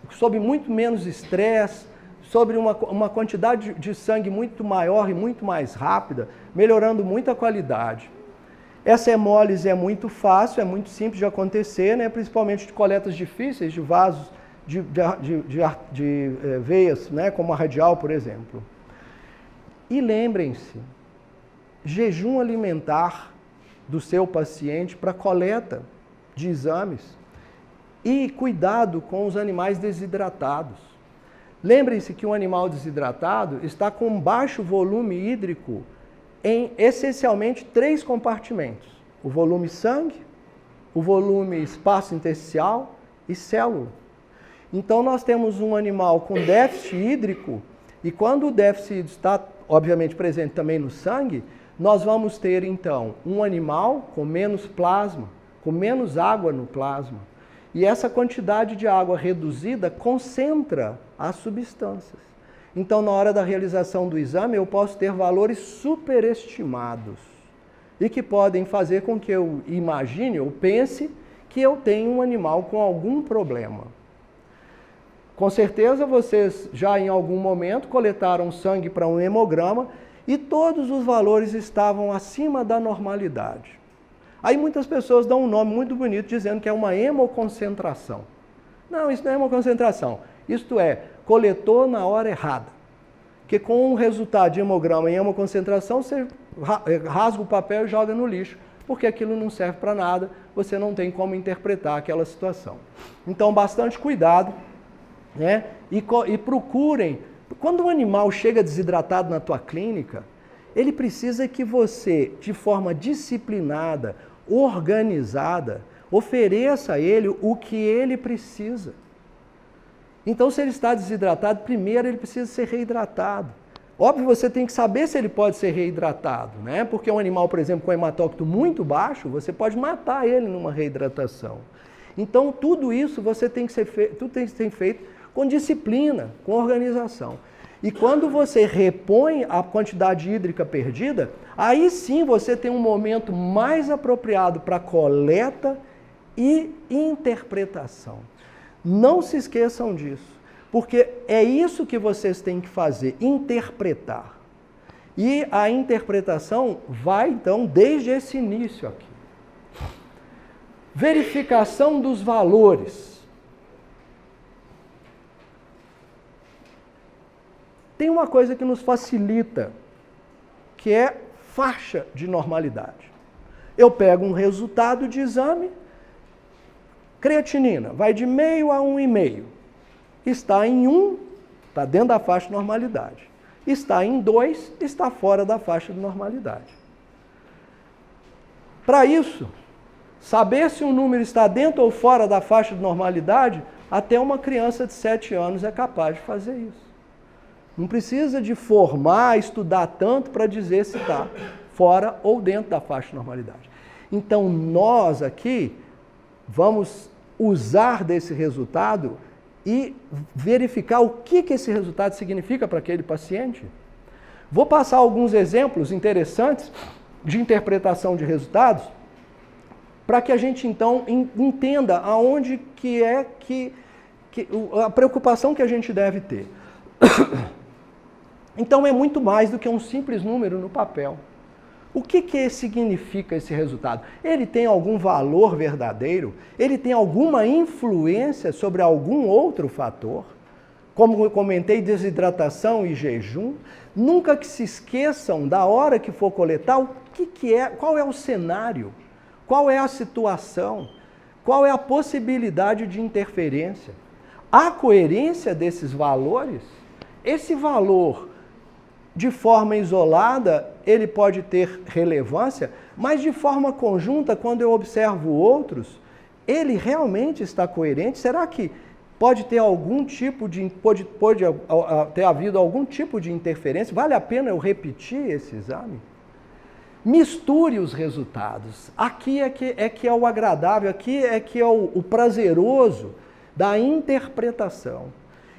sob muito menos estresse, sobre uma quantidade de sangue muito maior e muito mais rápida, melhorando muito a qualidade. Essa hemólise é muito fácil, é muito simples de acontecer, né? Principalmente de coletas difíceis, de vasos, de veias, né? Como a radial, por exemplo. E lembrem-se, jejum alimentar do seu paciente para coleta de exames e cuidado com os animais desidratados. Lembrem-se que um animal desidratado está com baixo volume hídrico em essencialmente 3 compartimentos: o volume sangue, o volume espaço intersticial e célula. Então nós temos um animal com déficit hídrico, e quando o déficit está obviamente presente também no sangue, nós vamos ter então um animal com menos plasma, com menos água no plasma. E essa quantidade de água reduzida concentra as substâncias. Então, na hora da realização do exame, eu posso ter valores superestimados e que podem fazer com que eu imagine ou pense que eu tenho um animal com algum problema. Com certeza, vocês já em algum momento coletaram sangue para um hemograma e todos os valores estavam acima da normalidade. Aí muitas pessoas dão um nome muito bonito dizendo que é uma hemoconcentração. Não, isso não é hemoconcentração. Isto é, coletou na hora errada. Porque com o resultado de hemograma em hemoconcentração, você rasga o papel e joga no lixo, porque aquilo não serve para nada, você não tem como interpretar aquela situação. Então, bastante cuidado, né? E procurem, quando um animal chega desidratado na tua clínica, ele precisa que você, de forma disciplinada, organizada, ofereça a ele o que ele precisa. Então, se ele está desidratado, primeiro ele precisa ser reidratado. Óbvio, você tem que saber se ele pode ser reidratado, né? Porque um animal, por exemplo, com hematócrito muito baixo, você pode matar ele numa reidratação. Então, tudo isso você tem que ser feito com disciplina, com organização. E quando você repõe a quantidade hídrica perdida, aí sim você tem um momento mais apropriado para coleta e interpretação. Não se esqueçam disso, porque é isso que vocês têm que fazer, interpretar. E a interpretação vai, então, desde esse início aqui. Verificação dos valores. Tem uma coisa que nos facilita, que é faixa de normalidade. Eu pego um resultado de exame, creatinina, vai de meio a 1,5. Está em 1, está dentro da faixa de normalidade. Está em 2, está fora da faixa de normalidade. Para isso, saber se um número está dentro ou fora da faixa de normalidade, até uma criança de 7 anos é capaz de fazer isso. Não precisa de formar, estudar tanto para dizer se está fora ou dentro da faixa de normalidade. Então, nós aqui vamos usar desse resultado e verificar o que esse resultado significa para aquele paciente. Vou passar alguns exemplos interessantes de interpretação de resultados para que a gente, então, entenda aonde que é a preocupação que a gente deve ter. Então, é muito mais do que um simples número no papel. O que significa esse resultado? Ele tem algum valor verdadeiro? Ele tem alguma influência sobre algum outro fator? Como eu comentei, desidratação e jejum. Nunca que se esqueçam, da hora que for coletar, qual é o cenário? Qual é a situação? Qual é a possibilidade de interferência? A coerência desses valores? Esse valor, de forma isolada, ele pode ter relevância, mas de forma conjunta, quando eu observo outros, ele realmente está coerente? Será que pode ter algum tipo de pode ter havido algum tipo de interferência? Vale a pena eu repetir esse exame? Misture os resultados. Aqui é que é o agradável, aqui é que é o prazeroso da interpretação.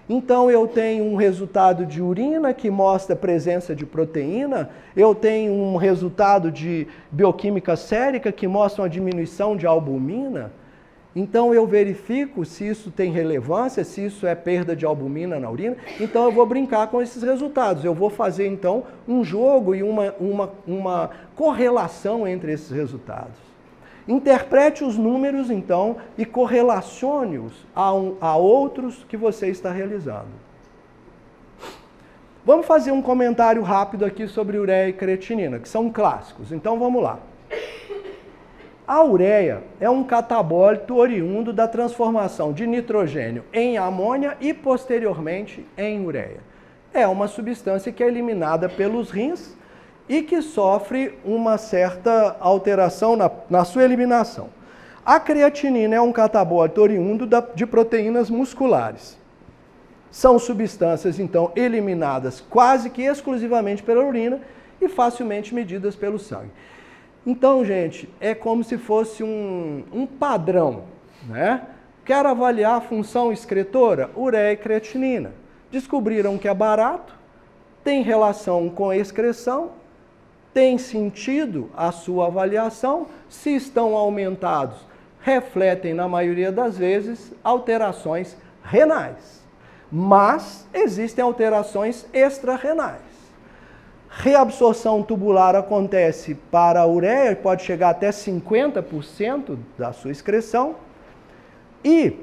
Então, eu tenho um resultado de urina que mostra a presença de proteína, eu tenho um resultado de bioquímica sérica que mostra uma diminuição de albumina. Então, eu verifico se isso tem relevância, se isso é perda de albumina na urina. Então, eu vou brincar com esses resultados. Eu vou fazer, então, um jogo e uma correlação entre esses resultados. Interprete os números, então, e correlacione-os a outros que você está realizando. Vamos fazer um comentário rápido aqui sobre ureia e creatinina, que são clássicos. Então, vamos lá. A ureia é um catabólito oriundo da transformação de nitrogênio em amônia e, posteriormente, em ureia. É uma substância que é eliminada pelos rins e que sofre uma certa alteração na sua eliminação. A creatinina é um catabólito oriundo de proteínas musculares. São substâncias, então, eliminadas quase que exclusivamente pela urina e facilmente medidas pelo sangue. Então, gente, é como se fosse um padrão, né? Quero avaliar a função excretora? Ureia e creatinina. Descobriram que é barato, tem relação com a excreção, tem sentido a sua avaliação, se estão aumentados, refletem, na maioria das vezes, alterações renais. Mas existem alterações extrarrenais. Reabsorção tubular acontece para a ureia, pode chegar até 50% da sua excreção. E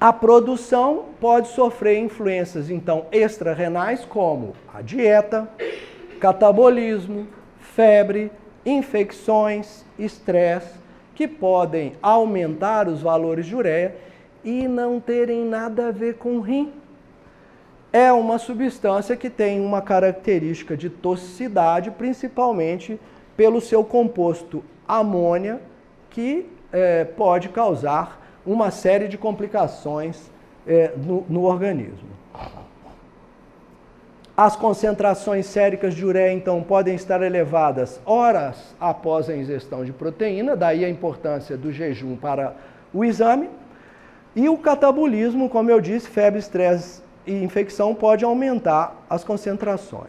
a produção pode sofrer influências, então, extrarrenais, como a dieta, catabolismo, febre, infecções, estresse, que podem aumentar os valores de ureia e não terem nada a ver com o rim. É uma substância que tem uma característica de toxicidade, principalmente pelo seu composto amônia, que pode causar uma série de complicações no organismo. As concentrações séricas de ureia, então, podem estar elevadas horas após a ingestão de proteína, daí a importância do jejum para o exame. E o catabolismo, como eu disse, febre, estresse e infecção pode aumentar as concentrações.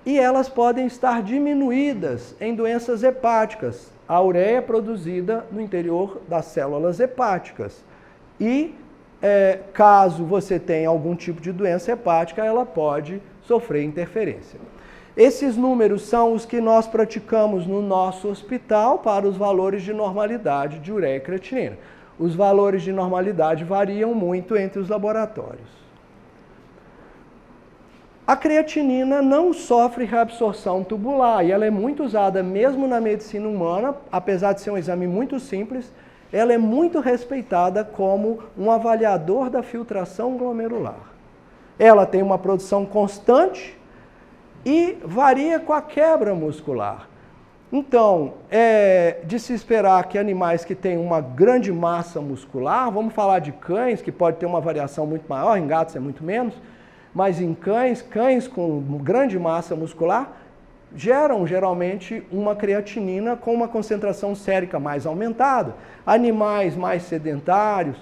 E elas podem estar diminuídas em doenças hepáticas. A ureia é produzida no interior das células hepáticas. E caso você tenha algum tipo de doença hepática, ela pode sofrer interferência. Esses números são os que nós praticamos no nosso hospital para os valores de normalidade de ureia e creatinina. Os valores de normalidade variam muito entre os laboratórios. A creatinina não sofre reabsorção tubular e ela é muito usada mesmo na medicina humana, apesar de ser um exame muito simples. Ela é muito respeitada como um avaliador da filtração glomerular. Ela tem uma produção constante e varia com a quebra muscular. Então, é de se esperar que animais que têm uma grande massa muscular, vamos falar de cães, que pode ter uma variação muito maior, em gatos é muito menos, mas em cães com grande massa muscular, geram geralmente uma creatinina com uma concentração sérica mais aumentada. Animais mais sedentários,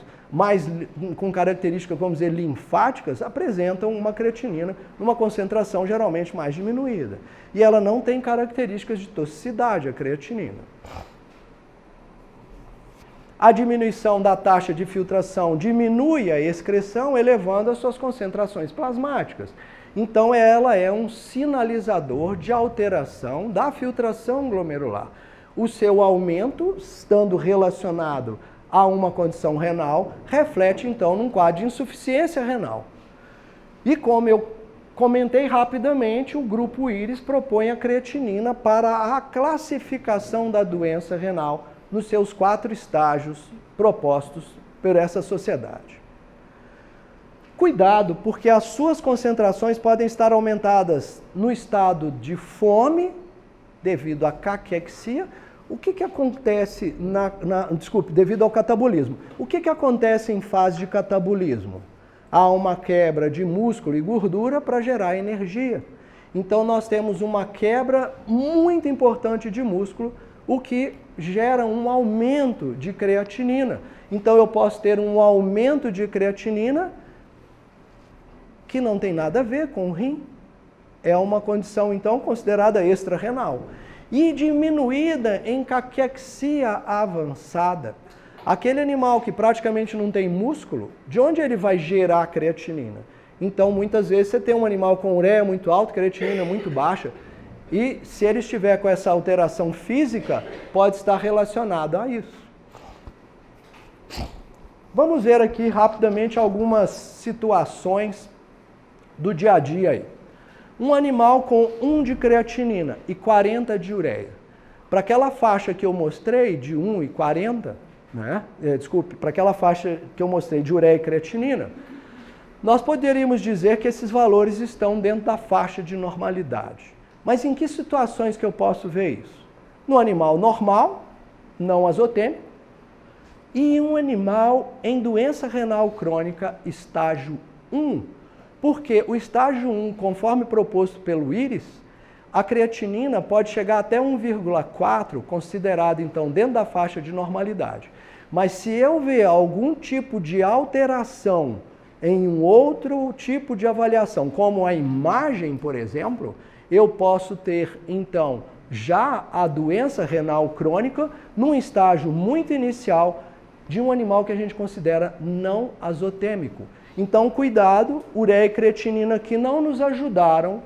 com características, vamos dizer, linfáticas, apresentam uma creatinina numa concentração geralmente mais diminuída. E ela não tem características de toxicidade, a creatinina. A diminuição da taxa de filtração diminui a excreção, elevando as suas concentrações plasmáticas. Então, ela é um sinalizador de alteração da filtração glomerular. O seu aumento, estando relacionado a uma condição renal, reflete, então, num quadro de insuficiência renal. E como eu comentei rapidamente, o grupo IRIS propõe a creatinina para a classificação da doença renal nos seus 4 estágios propostos por essa sociedade. Cuidado, porque as suas concentrações podem estar aumentadas no estado de fome, devido à caquexia. O que acontece devido ao catabolismo? O que acontece em fase de catabolismo? Há uma quebra de músculo e gordura para gerar energia. Então, nós temos uma quebra muito importante de músculo, o que gera um aumento de creatinina. Então, eu posso ter um aumento de creatinina que não tem nada a ver com o rim. É uma condição, então, considerada extrarrenal. E diminuída em caquexia avançada. Aquele animal que praticamente não tem músculo, de onde ele vai gerar creatinina? Então, muitas vezes, você tem um animal com ureia muito alta, creatinina muito baixa, e se ele estiver com essa alteração física, pode estar relacionado a isso. Vamos ver aqui rapidamente algumas situações do dia a dia aí. Um animal com 1 de creatinina e 40 de ureia. Para aquela faixa que eu mostrei, de 1 e 40, para aquela faixa que eu mostrei de ureia e creatinina, nós poderíamos dizer que esses valores estão dentro da faixa de normalidade. Mas em que situações que eu posso ver isso? No animal normal, não azotêmico, e um animal em doença renal crônica estágio 1. Porque o estágio 1, conforme proposto pelo IRIS, a creatinina pode chegar até 1,4, considerado então dentro da faixa de normalidade. Mas se eu ver algum tipo de alteração em um outro tipo de avaliação, como a imagem, por exemplo, eu posso ter então já a doença renal crônica num estágio muito inicial de um animal que a gente considera não azotêmico. Então, cuidado, ureia e creatinina que não nos ajudaram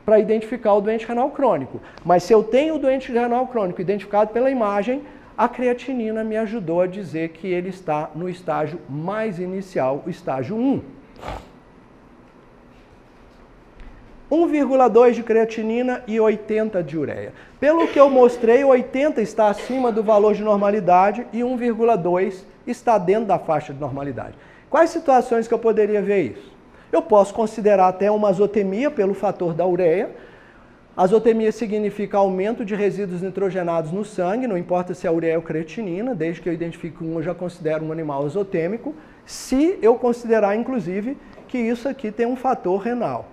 para identificar o doente renal crônico. Mas se eu tenho o doente renal crônico identificado pela imagem, a creatinina me ajudou a dizer que ele está no estágio mais inicial, o estágio 1. 1,2 de creatinina e 80 de ureia. Pelo que eu mostrei, 80 está acima do valor de normalidade e 1,2 está dentro da faixa de normalidade. Quais situações que eu poderia ver isso? Eu posso considerar até uma azotemia pelo fator da ureia. Azotemia significa aumento de resíduos nitrogenados no sangue, não importa se é ureia ou creatinina, desde que eu identifique um, eu já considero um animal azotêmico, se eu considerar, inclusive, que isso aqui tem um fator renal.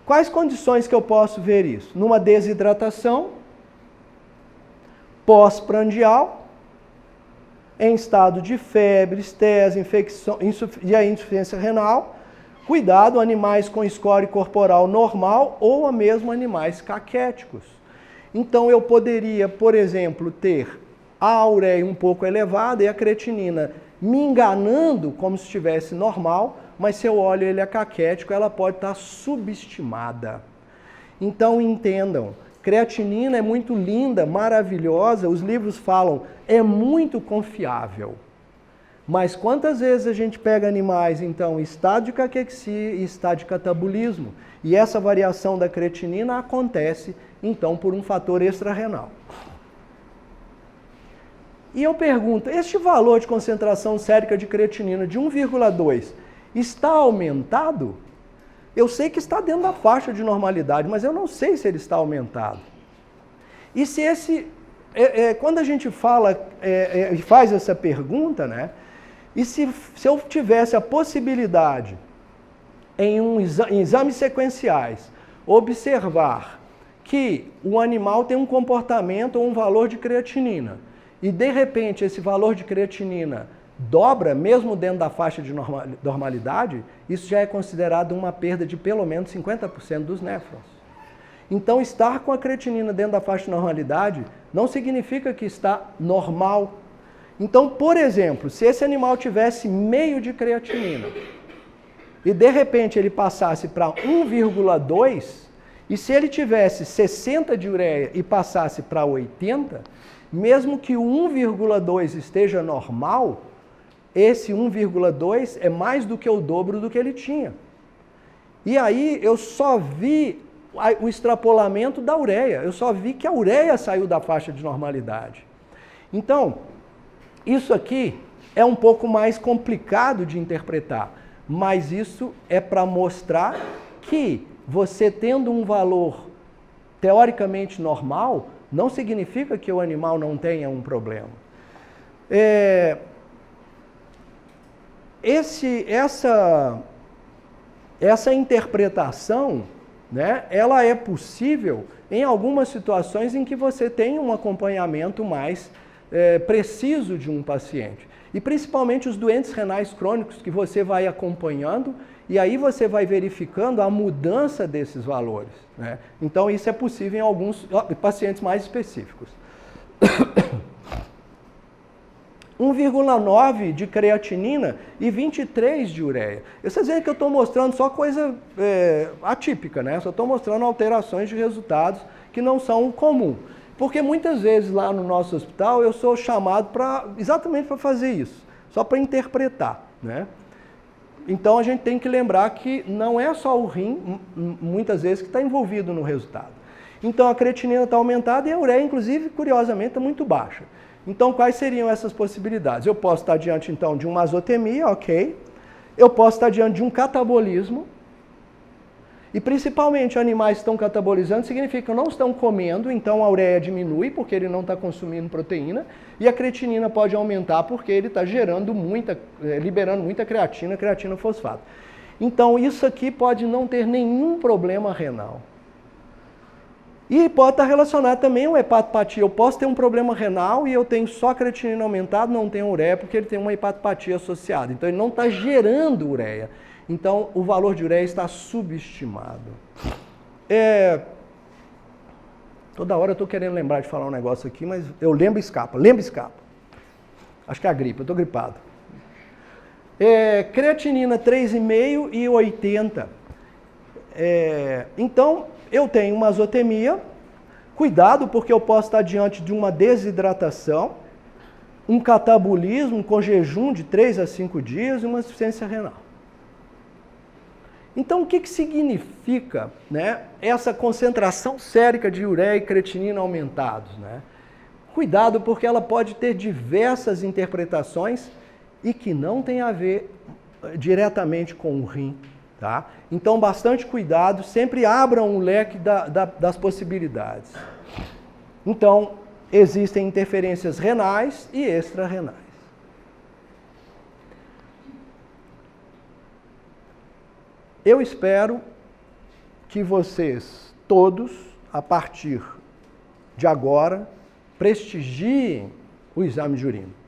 Quais condições que eu posso ver isso? Numa desidratação, pós-prandial, em estado de febre, estese, infecção e a insuficiência renal. Cuidado, animais com score corporal normal ou mesmo animais caquéticos. Então eu poderia, por exemplo, ter a ureia um pouco elevada e a creatinina me enganando como se estivesse normal, mas se eu olho ele é caquético, ela pode estar subestimada. Então entendam, creatinina é muito linda, maravilhosa, os livros falam, é muito confiável. Mas quantas vezes a gente pega animais, então, em estado de caquexia e estado de catabolismo, e essa variação da creatinina acontece, então, por um fator extrarrenal. E eu pergunto, este valor de concentração sérica de creatinina de 1,2 está aumentado? Eu sei que está dentro da faixa de normalidade, mas eu não sei se ele está aumentado. E se esse... quando a gente fala e faz essa pergunta, né? E se eu tivesse a possibilidade, em exames sequenciais, observar que o animal tem um comportamento ou um valor de creatinina, e de repente esse valor de creatinina dobra, mesmo dentro da faixa de normalidade, isso já é considerado uma perda de pelo menos 50% dos néfrons. Então, estar com a creatinina dentro da faixa de normalidade não significa que está normal. Então, por exemplo, se esse animal tivesse meio de creatinina e de repente ele passasse para 1,2, e se ele tivesse 60 de ureia e passasse para 80, mesmo que o 1,2 esteja normal, esse 1,2 é mais do que o dobro do que ele tinha. E aí eu só vi o extrapolamento da ureia, eu só vi que a ureia saiu da faixa de normalidade. Então, isso aqui é um pouco mais complicado de interpretar, mas isso é para mostrar que você tendo um valor teoricamente normal, não significa que o animal não tenha um problema. Essa interpretação, né, ela é possível em algumas situações em que você tem um acompanhamento mais preciso de um paciente. E principalmente os doentes renais crônicos que você vai acompanhando e aí você vai verificando a mudança desses valores, né? Então isso é possível em alguns pacientes mais específicos. 1,9 de creatinina e 23 de ureia. Vocês veem que eu estou mostrando só coisa atípica, né? Só estou mostrando alterações de resultados que não são comum. Porque muitas vezes lá no nosso hospital eu sou chamado exatamente para fazer isso, só para interpretar, né? Então a gente tem que lembrar que não é só o rim, muitas vezes, que está envolvido no resultado. Então a creatinina está aumentada e a ureia, inclusive, curiosamente, está muito baixa. Então quais seriam essas possibilidades? Eu posso estar diante, então, de uma azotemia, ok. Eu posso estar diante de um catabolismo. E principalmente animais que estão catabolizando significa que não estão comendo, então a ureia diminui porque ele não está consumindo proteína e a creatinina pode aumentar porque ele está liberando muita creatina fosfato. Então isso aqui pode não ter nenhum problema renal. E pode estar relacionado também a uma hepatopatia. Eu posso ter um problema renal e eu tenho só creatinina aumentada, não tenho ureia porque ele tem uma hepatopatia associada. Então ele não está gerando ureia. Então, o valor de ureia está subestimado. Toda hora eu estou querendo lembrar de falar um negócio aqui, mas eu lembro e escapa. Acho que é a gripe, eu estou gripado. Creatinina 3,5 e 80. Então, eu tenho uma azotemia, cuidado porque eu posso estar diante de uma desidratação, um catabolismo com jejum de 3 a 5 dias e uma insuficiência renal. Então, o que significa, né, essa concentração sérica de ureia e creatinina aumentados, né? Cuidado, porque ela pode ter diversas interpretações e que não tem a ver diretamente com o rim, tá? Então, bastante cuidado, sempre abram o leque das possibilidades. Então, existem interferências renais e extra-renais. Eu espero que vocês todos, a partir de agora, prestigiem o exame de urina.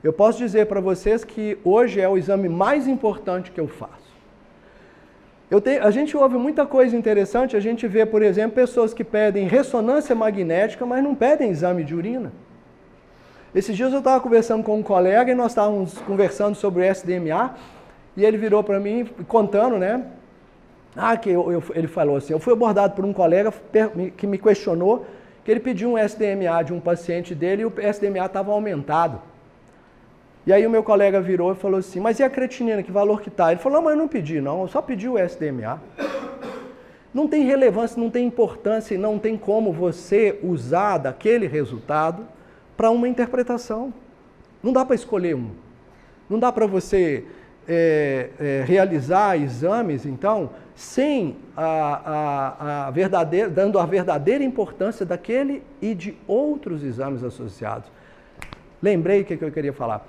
Eu posso dizer para vocês que hoje é o exame mais importante que eu faço. A gente ouve muita coisa interessante, a gente vê, por exemplo, pessoas que pedem ressonância magnética, mas não pedem exame de urina. Esses dias eu estava conversando com um colega e nós estávamos conversando sobre o SDMA, e ele virou para mim contando, né? Ele falou assim, eu fui abordado por um colega que me questionou que ele pediu um SDMA de um paciente dele e o SDMA estava aumentado. E aí o meu colega virou e falou assim, mas e a creatinina, que valor que está? Ele falou, não, mas eu não pedi não, eu só pedi o SDMA. Não tem relevância, não tem importância e não tem como você usar daquele resultado para uma interpretação. Não dá para escolher um. Não dá para você realizar exames, então, sem dando a verdadeira importância daquele e de outros exames associados. Lembrei o que eu queria falar.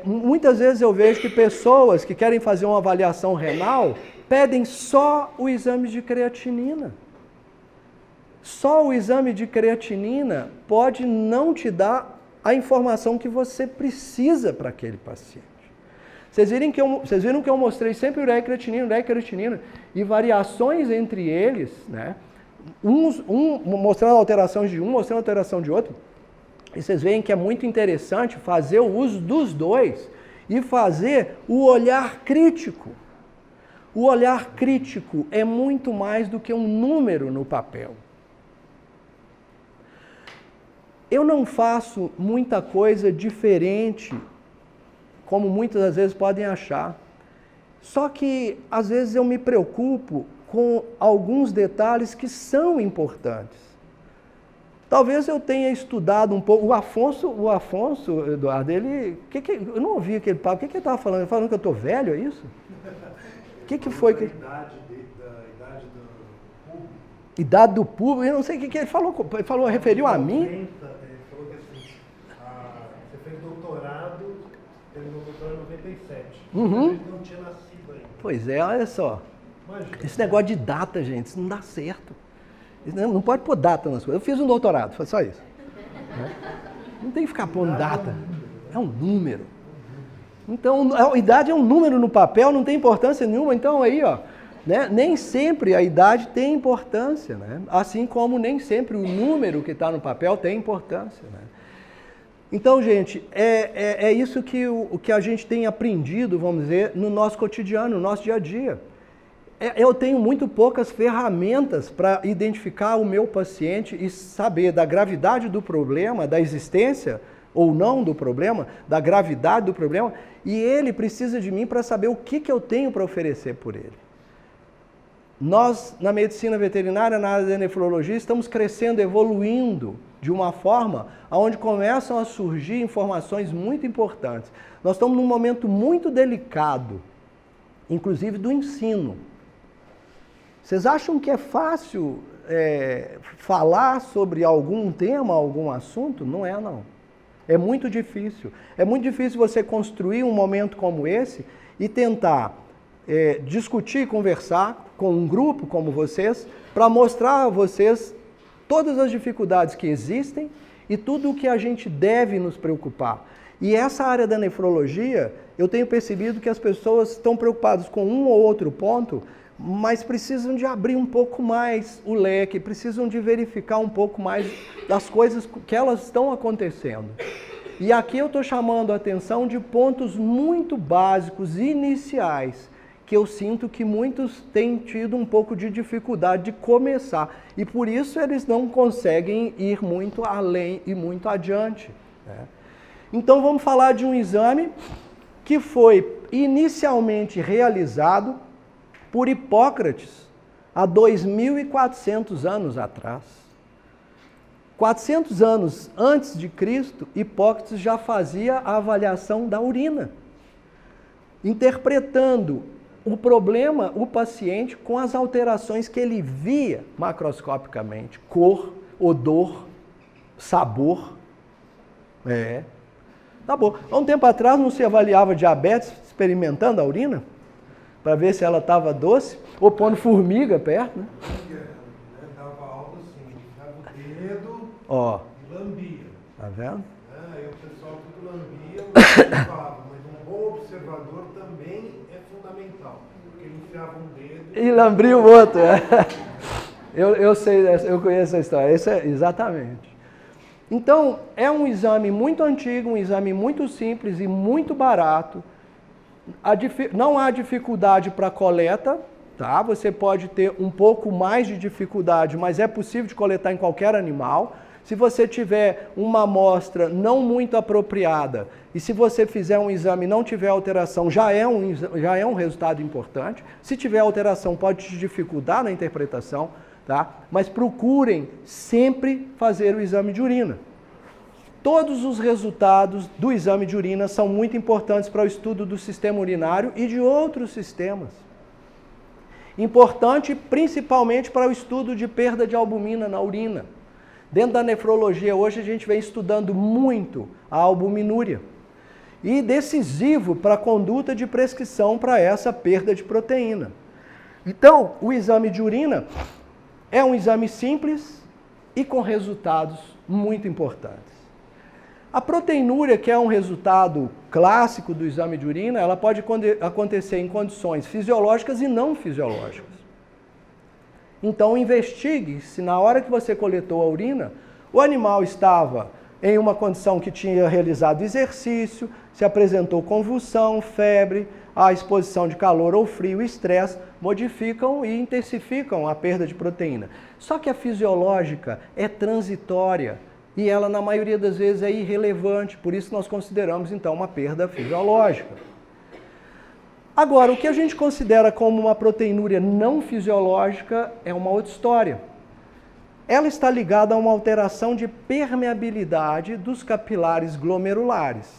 Muitas vezes eu vejo que pessoas que querem fazer uma avaliação renal pedem só o exame de creatinina. Só o exame de creatinina pode não te dar a informação que você precisa para aquele paciente. Vocês viram que eu mostrei sempre ureia e creatinina e variações entre eles, né? Mostrando alterações de um, mostrando alteração de outro. E vocês veem que é muito interessante fazer o uso dos dois e fazer o olhar crítico. O olhar crítico é muito mais do que um número no papel. Eu não faço muita coisa diferente, como muitas das vezes podem achar. Só que, às vezes, eu me preocupo com alguns detalhes que são importantes. Talvez eu tenha estudado um pouco. O Afonso Eduardo, eu não ouvi aquele papo. O que ele estava falando? Ele falando que eu estou velho, é isso? O que foi que... Da idade do público. Idade do público? Eu não sei o que ele falou. Ele falou, referiu a mim? Ele falou que assim, você fez doutorado, terminou o doutorado em 97. Uhum. Ele não tinha nascido ainda. Pois é, olha só. Imagina. Esse negócio de data, gente, isso não dá certo. Não pode pôr data nas coisas. Eu fiz um doutorado, foi só isso. Não tem que ficar pondo data. É um número. Então, a idade é um número no papel, não tem importância nenhuma. Então, aí, ó, né, nem sempre a idade tem importância, né? Assim como nem sempre o número que está no papel tem importância, né? Então, gente, é isso que a gente tem aprendido, vamos dizer, no nosso cotidiano, no nosso dia a dia. Eu tenho muito poucas ferramentas para identificar o meu paciente e saber da gravidade do problema, da existência ou não do problema, da gravidade do problema, e ele precisa de mim para saber o que eu tenho para oferecer por ele. Nós, na medicina veterinária, na área da nefrologia, estamos crescendo, evoluindo de uma forma onde começam a surgir informações muito importantes. Nós estamos num momento muito delicado, inclusive do ensino. Vocês acham que é fácil falar sobre algum tema, algum assunto? Não é, não. É muito difícil. É muito difícil você construir um momento como esse e tentar discutir, conversar com um grupo como vocês, para mostrar a vocês todas as dificuldades que existem e tudo o que a gente deve nos preocupar. E essa área da nefrologia, eu tenho percebido que as pessoas estão preocupadas com um ou outro ponto, mas precisam de abrir um pouco mais o leque, precisam de verificar um pouco mais das coisas que elas estão acontecendo. E aqui eu estou chamando a atenção de pontos muito básicos, iniciais, que eu sinto que muitos têm tido um pouco de dificuldade de começar. E por isso eles não conseguem ir muito além e muito adiante, né? Então vamos falar de um exame que foi inicialmente realizado por Hipócrates há 2.400 anos atrás. 400 anos antes de Cristo, Hipócrates já fazia a avaliação da urina, interpretando o problema, o paciente, com as alterações que ele via macroscopicamente, cor, odor, sabor. Tá bom. Há um tempo atrás não se avaliava diabetes experimentando a urina? Para ver se ela estava doce? Ou pondo formiga perto, né? Dava algo assim, dava o dedo e lambia. Tá vendo? Aí o pessoal tudo lambia, o falava, mas um bom observador também é fundamental, porque ele enfiava um dedo e lambria o outro. Eu sei, eu conheço essa história. Isso é exatamente. Então, é um exame muito antigo, um exame muito simples e muito barato. Não há dificuldade para coleta, tá? Você pode ter um pouco mais de dificuldade, mas é possível de coletar em qualquer animal. Se você tiver uma amostra não muito apropriada e se você fizer um exame e não tiver alteração, já é um resultado importante. Se tiver alteração, pode te dificultar na interpretação, tá? Mas procurem sempre fazer o exame de urina. Todos os resultados do exame de urina são muito importantes para o estudo do sistema urinário e de outros sistemas. Importante principalmente para o estudo de perda de albumina na urina. Dentro da nefrologia hoje a gente vem estudando muito a albuminúria. E decisivo para a conduta de prescrição para essa perda de proteína. Então, o exame de urina é um exame simples e com resultados muito importantes. A proteinúria, que é um resultado clássico do exame de urina, ela pode acontecer em condições fisiológicas e não fisiológicas. Então, investigue se na hora que você coletou a urina, o animal estava em uma condição que tinha realizado exercício, se apresentou convulsão, febre, a exposição de calor ou frio, estresse, modificam e intensificam a perda de proteína. Só que a fisiológica é transitória e ela, na maioria das vezes, é irrelevante, por isso nós consideramos, então, uma perda fisiológica. Agora, o que a gente considera como uma proteinúria não fisiológica é uma outra história. Ela está ligada a uma alteração de permeabilidade dos capilares glomerulares.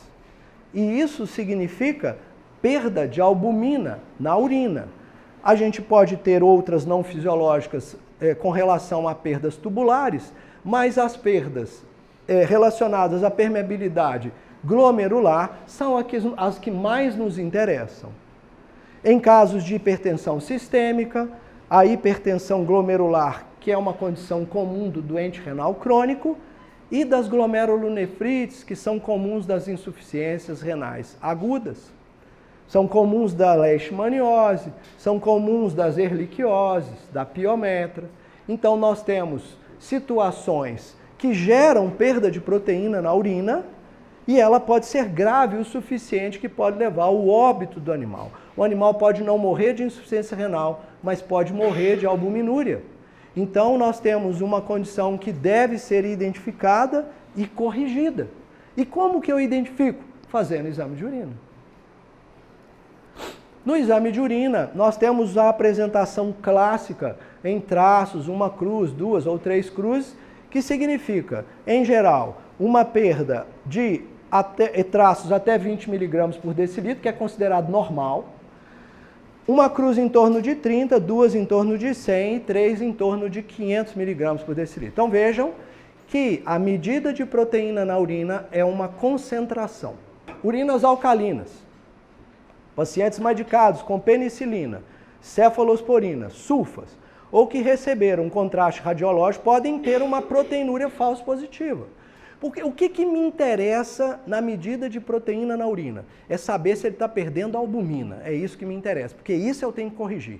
E isso significa perda de albumina na urina. A gente pode ter outras não fisiológicas com relação a perdas tubulares, mas as perdas relacionadas à permeabilidade glomerular são as que mais nos interessam. Em casos de hipertensão sistêmica, a hipertensão glomerular, que é uma condição comum do doente renal crônico, e das glomerulonefrites, que são comuns das insuficiências renais agudas. São comuns da leishmaniose, são comuns das erliquioses, da piometra. Então nós temos situações que geram perda de proteína na urina e ela pode ser grave o suficiente que pode levar ao óbito do animal. O animal pode não morrer de insuficiência renal, mas pode morrer de albuminúria. Então nós temos uma condição que deve ser identificada e corrigida. E como que eu identifico? Fazendo exame de urina. No exame de urina, nós temos a apresentação clássica em traços, uma cruz, 2 ou 3 cruzes, que significa, em geral, uma perda de traços até 20 mg por decilitro, que é considerado normal, uma cruz em torno de 30, 2 em torno de 100 e 3 em torno de 500 mg por decilitro. Então vejam que a medida de proteína na urina é uma concentração. Urinas alcalinas. Pacientes medicados com penicilina, cefalosporina, sulfas, ou que receberam um contraste radiológico, podem ter uma proteinúria falso positiva. Porque o que me interessa na medida de proteína na urina? É saber se ele está perdendo albumina. É isso que me interessa, porque isso eu tenho que corrigir.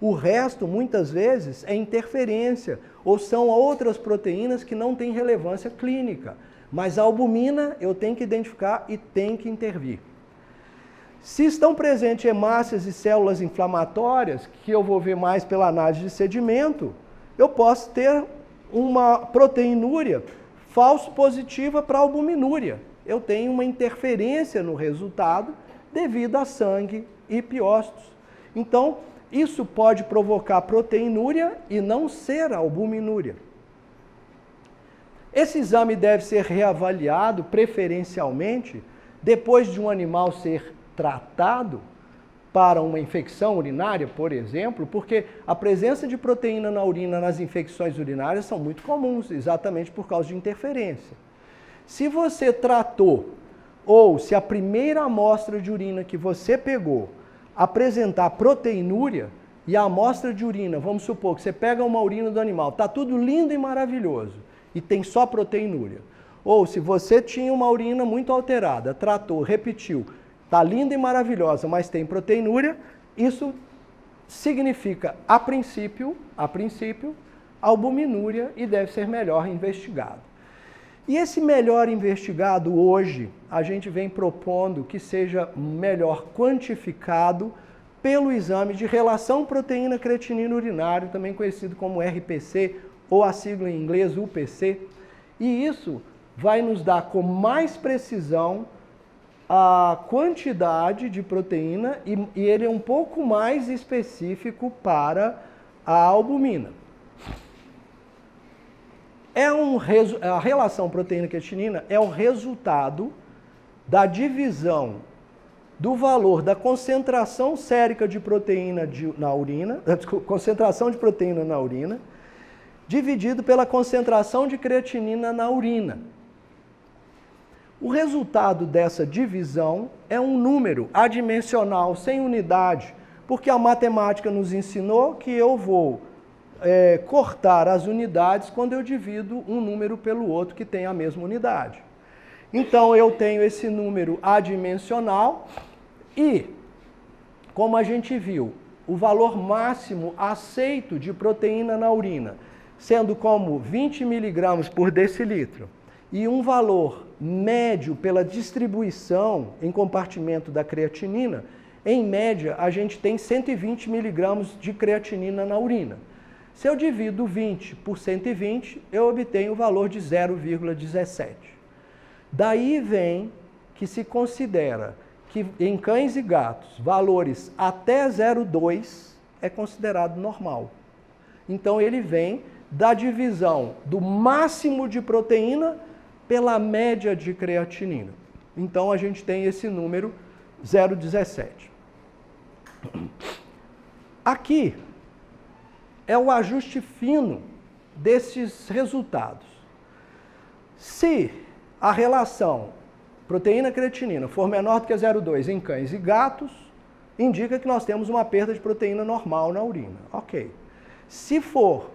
O resto, muitas vezes, é interferência, ou são outras proteínas que não têm relevância clínica. Mas a albumina eu tenho que identificar e tenho que intervir. Se estão presentes hemácias e células inflamatórias, que eu vou ver mais pela análise de sedimento, eu posso ter uma proteinúria falso positiva para albuminúria. Eu tenho uma interferência no resultado devido a sangue e piócitos. Então, isso pode provocar proteinúria e não ser albuminúria. Esse exame deve ser reavaliado preferencialmente depois de um animal ser tratado para uma infecção urinária, por exemplo, porque a presença de proteína na urina nas infecções urinárias são muito comuns, exatamente por causa de interferência. Se você tratou, ou se a primeira amostra de urina que você pegou apresentar proteinúria, e a amostra de urina, vamos supor que você pega uma urina do animal, está tudo lindo e maravilhoso, e tem só proteinúria. Ou se você tinha uma urina muito alterada, tratou, repetiu, está linda e maravilhosa, mas tem proteinúria, isso significa, a princípio, albuminúria e deve ser melhor investigado. E esse melhor investigado hoje, a gente vem propondo que seja melhor quantificado pelo exame de relação proteína-creatinina urinário, também conhecido como RPC, ou a sigla em inglês UPC. E isso vai nos dar com mais precisão a quantidade de proteína e ele é um pouco mais específico para a albumina. A relação proteína-creatinina é o resultado da divisão do valor da concentração sérica de proteína na urina, concentração de proteína na urina, dividido pela concentração de creatinina na urina. O resultado dessa divisão é um número adimensional, sem unidade, porque a matemática nos ensinou que eu vou cortar as unidades quando eu divido um número pelo outro que tem a mesma unidade. Então eu tenho esse número adimensional e, como a gente viu, o valor máximo aceito de proteína na urina, sendo como 20 mg por decilitro, e um valor médio pela distribuição em compartimento da creatinina, em média a gente tem 120 mg de creatinina na urina. Se eu divido 20 por 120, eu obtenho o valor de 0,17. Daí vem que se considera que em cães e gatos, valores até 0,2 é considerado normal. Então ele vem da divisão do máximo de proteína pela média de creatinina. Então a gente tem esse número 0,17. Aqui é o ajuste fino desses resultados. Se a relação proteína-creatinina for menor do que 0,2 em cães e gatos, indica que nós temos uma perda de proteína normal na urina. Ok. Se for,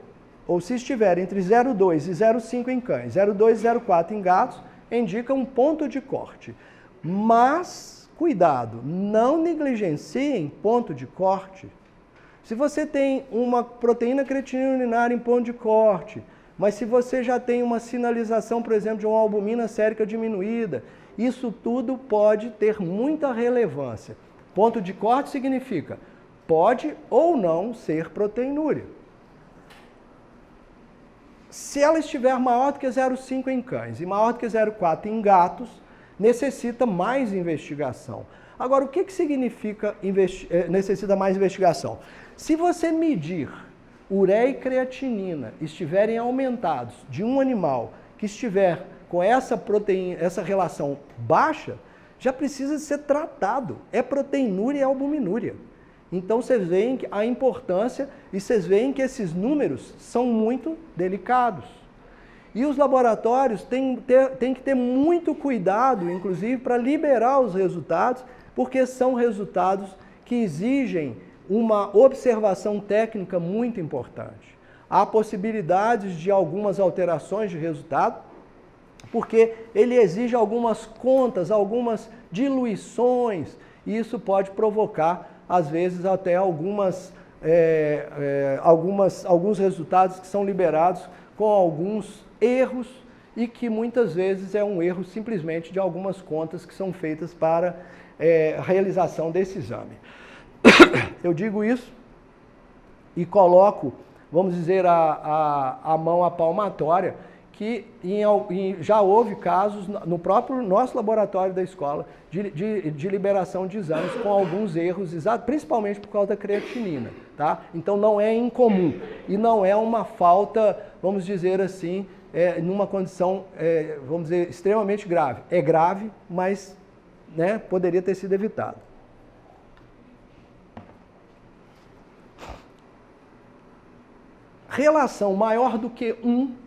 ou se estiver entre 0,2 e 0,5 em cães, 0,2 e 0,4 em gatos, indica um ponto de corte. Mas, cuidado, não negligenciem ponto de corte. Se você tem uma proteína creatinina urinária em ponto de corte, mas se você já tem uma sinalização, por exemplo, de uma albumina sérica diminuída, isso tudo pode ter muita relevância. Ponto de corte significa pode ou não ser proteinúria. Se ela estiver maior do que 0,5 em cães e maior do que 0,4 em gatos, necessita mais investigação. Agora, o que significa necessita mais investigação? Se você medir ureia e creatinina estiverem aumentados de um animal que estiver com essa proteína, essa relação baixa, já precisa ser tratado. É proteinúria e albuminúria. Então vocês veem a importância e vocês veem que esses números são muito delicados. E os laboratórios têm que ter muito cuidado, inclusive, para liberar os resultados, porque são resultados que exigem uma observação técnica muito importante. Há possibilidades de algumas alterações de resultado, porque ele exige algumas contas, algumas diluições, e isso pode provocar, às vezes, até alguns resultados que são liberados com alguns erros e que muitas vezes é um erro simplesmente de algumas contas que são feitas para realização desse exame. Eu digo isso e coloco, vamos dizer, a mão à palmatória, que já houve casos no próprio nosso laboratório da escola de liberação de exames com alguns erros, principalmente por causa da creatinina, tá? Então não é incomum e não é uma falta, vamos dizer assim, numa condição, vamos dizer, extremamente grave. É grave, mas né, poderia ter sido evitado. Relação maior do que 1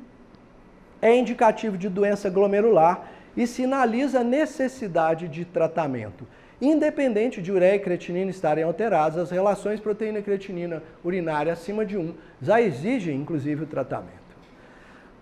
é indicativo de doença glomerular e sinaliza a necessidade de tratamento. Independente de ureia e creatinina estarem alteradas, as relações proteína-creatinina urinária acima de 1 já exigem, inclusive, o tratamento.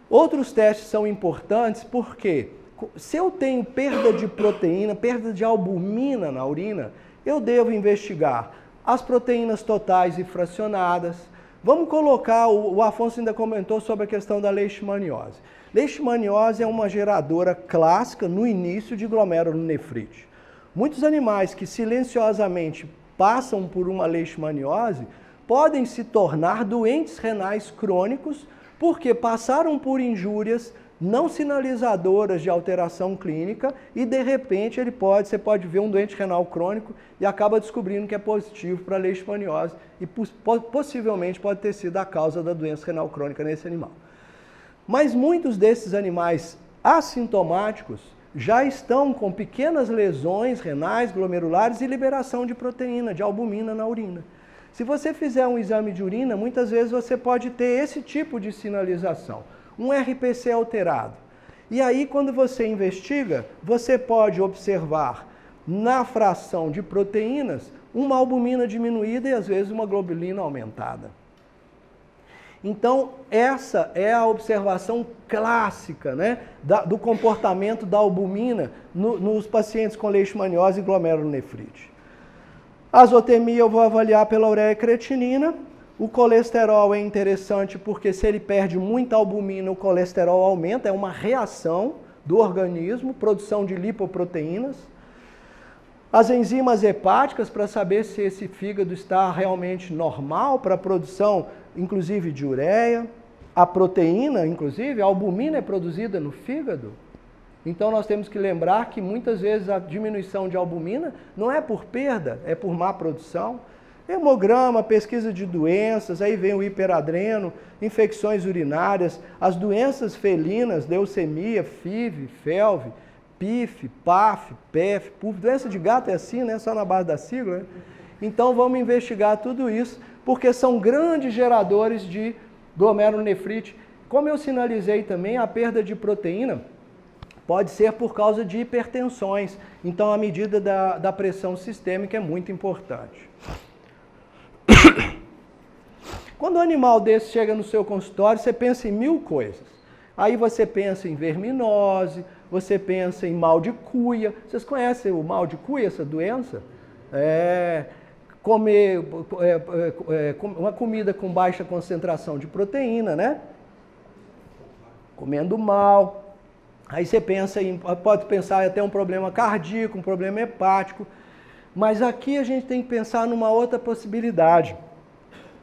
Outros testes são importantes porque, se eu tenho perda de proteína, perda de albumina na urina, eu devo investigar as proteínas totais e fracionadas. Vamos colocar, o Afonso ainda comentou sobre a questão da leishmaniose. Leishmaniose é uma geradora clássica no início de glomerulonefrite. Muitos animais que silenciosamente passam por uma leishmaniose podem se tornar doentes renais crônicos porque passaram por injúrias não sinalizadoras de alteração clínica e, de repente, você pode ver um doente renal crônico e acaba descobrindo que é positivo para a leishmaniose e possivelmente pode ter sido a causa da doença renal crônica nesse animal. Mas muitos desses animais assintomáticos já estão com pequenas lesões renais, glomerulares e liberação de proteína, de albumina na urina. Se você fizer um exame de urina, muitas vezes você pode ter esse tipo de sinalização, um RPC alterado. E aí, quando você investiga, você pode observar na fração de proteínas uma albumina diminuída e às vezes uma globulina aumentada. Então, essa é a observação clássica, né, do comportamento da albumina nos pacientes com leishmaniose e glomerulonefrite. A azotemia eu vou avaliar pela ureia e creatinina. O colesterol é interessante porque se ele perde muita albumina, o colesterol aumenta, é uma reação do organismo, produção de lipoproteínas. As enzimas hepáticas, para saber se esse fígado está realmente normal para a produção, inclusive, de ureia. A proteína, inclusive, a albumina é produzida no fígado. Então, nós temos que lembrar que, muitas vezes, a diminuição de albumina não é por perda, é por má produção. Hemograma, pesquisa de doenças, aí vem o hiperadreno, infecções urinárias, as doenças felinas, leucemia, FIV, FeLV, PIF, PAF, PEF, PUF, doença de gato é assim, né? Só na base da sigla, né? Então vamos investigar tudo isso, porque são grandes geradores de glomerulonefrite. Como eu sinalizei também, a perda de proteína pode ser por causa de hipertensões. Então a medida da pressão sistêmica é muito importante. Quando um animal desse chega no seu consultório, você pensa em 1000 coisas. Aí você pensa em verminose, você pensa em mal de cuia. Vocês conhecem o mal de cuia, essa doença? Comer uma comida com baixa concentração de proteína, né? Comendo mal. Aí você pensa pode pensar até um problema cardíaco, um problema hepático. Mas aqui a gente tem que pensar numa outra possibilidade.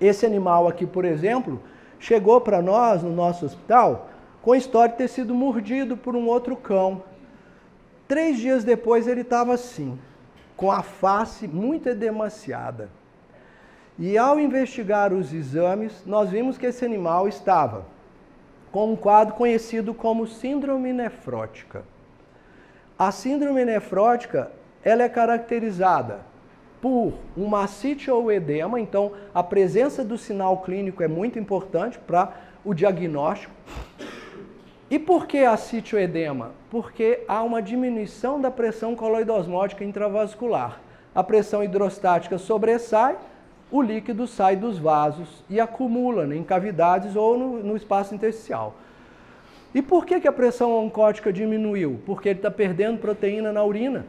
Esse animal aqui, por exemplo, chegou para nós, no nosso hospital, com a história de ter sido mordido por um outro cão. 3 dias depois ele estava assim, com a face muito edemaciada. E ao investigar os exames, nós vimos que esse animal estava com um quadro conhecido como síndrome nefrótica. A síndrome nefrótica, ela é caracterizada por uma ascite ou edema, então a presença do sinal clínico é muito importante para o diagnóstico. E por que ascite ou edema? Porque há uma diminuição da pressão coloidosmótica intravascular. A pressão hidrostática sobressai, o líquido sai dos vasos e acumula em cavidades ou no espaço intersticial. E por que a pressão oncótica diminuiu? Porque ele está perdendo proteína na urina.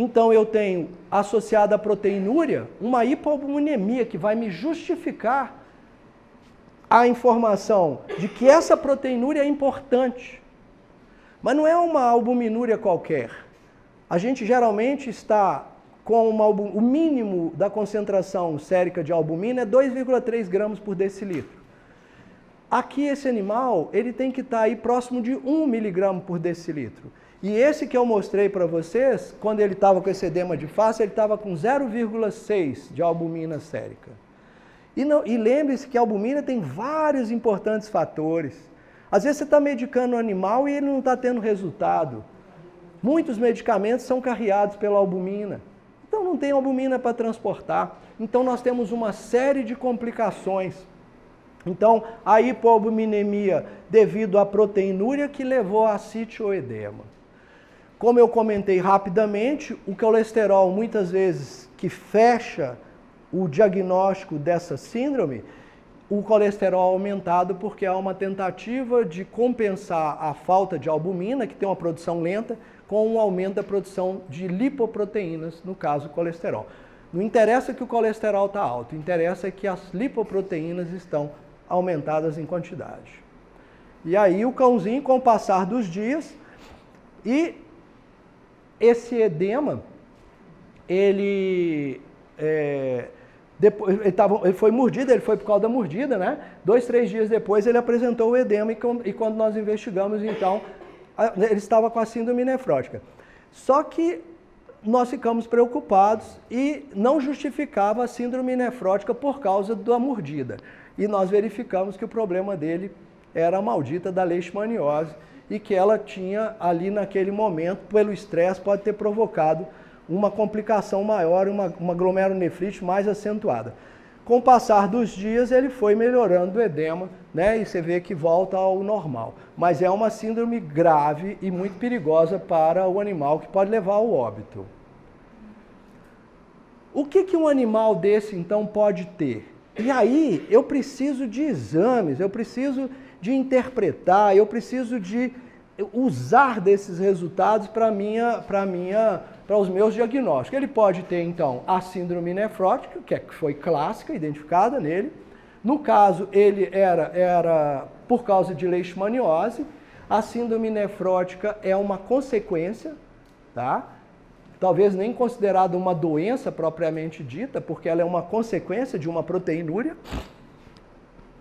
Então eu tenho, associada à proteinúria, uma hipoalbuminemia que vai me justificar a informação de que essa proteinúria é importante. Mas não é uma albuminúria qualquer. a gente geralmente está com o mínimo da concentração sérica de albumina é 2,3 gramas por decilitro. Aqui esse animal, ele tem que estar aí próximo de 1 miligrama por decilitro. E esse que eu mostrei para vocês, quando ele estava com esse edema de face, ele estava com 0,6 de albumina sérica. E lembre-se que a albumina tem vários importantes fatores. Às vezes você está medicando o animal e ele não está tendo resultado. Muitos medicamentos são carreados pela albumina. Então não tem albumina para transportar. Então nós temos uma série de complicações. Então a hipoalbuminemia devido à proteinúria que levou a citioedema. Como eu comentei rapidamente, o colesterol muitas vezes que fecha o diagnóstico dessa síndrome, o colesterol aumentado porque há uma tentativa de compensar a falta de albumina, que tem uma produção lenta, com um aumento da produção de lipoproteínas, no caso o colesterol. Não interessa que o colesterol está alto, interessa que as lipoproteínas estão aumentadas em quantidade. E aí o cãozinho, com o passar dos dias, e esse edema, ele foi mordido, ele foi por causa da mordida, né? 2, 3 dias depois ele apresentou o edema e quando nós investigamos, então, ele estava com a síndrome nefrótica. Só que nós ficamos preocupados e não justificava a síndrome nefrótica por causa da mordida. E nós verificamos que o problema dele era a maldita da leishmaniose e que ela tinha ali naquele momento, pelo estresse, pode ter provocado uma complicação maior, uma glomerulonefrite mais acentuada. Com o passar dos dias, ele foi melhorando o edema, né? E você vê que volta ao normal. Mas é uma síndrome grave e muito perigosa para o animal, que pode levar ao óbito. O que um animal desse, então, pode ter? E aí, eu preciso de exames, eu preciso de interpretar, eu preciso de usar desses resultados para os meus diagnósticos. Ele pode ter, então, a síndrome nefrótica, que foi clássica, identificada nele. No caso, ele era por causa de leishmaniose. A síndrome nefrótica é uma consequência, tá? Talvez nem considerada uma doença propriamente dita, porque ela é uma consequência de uma proteinúria.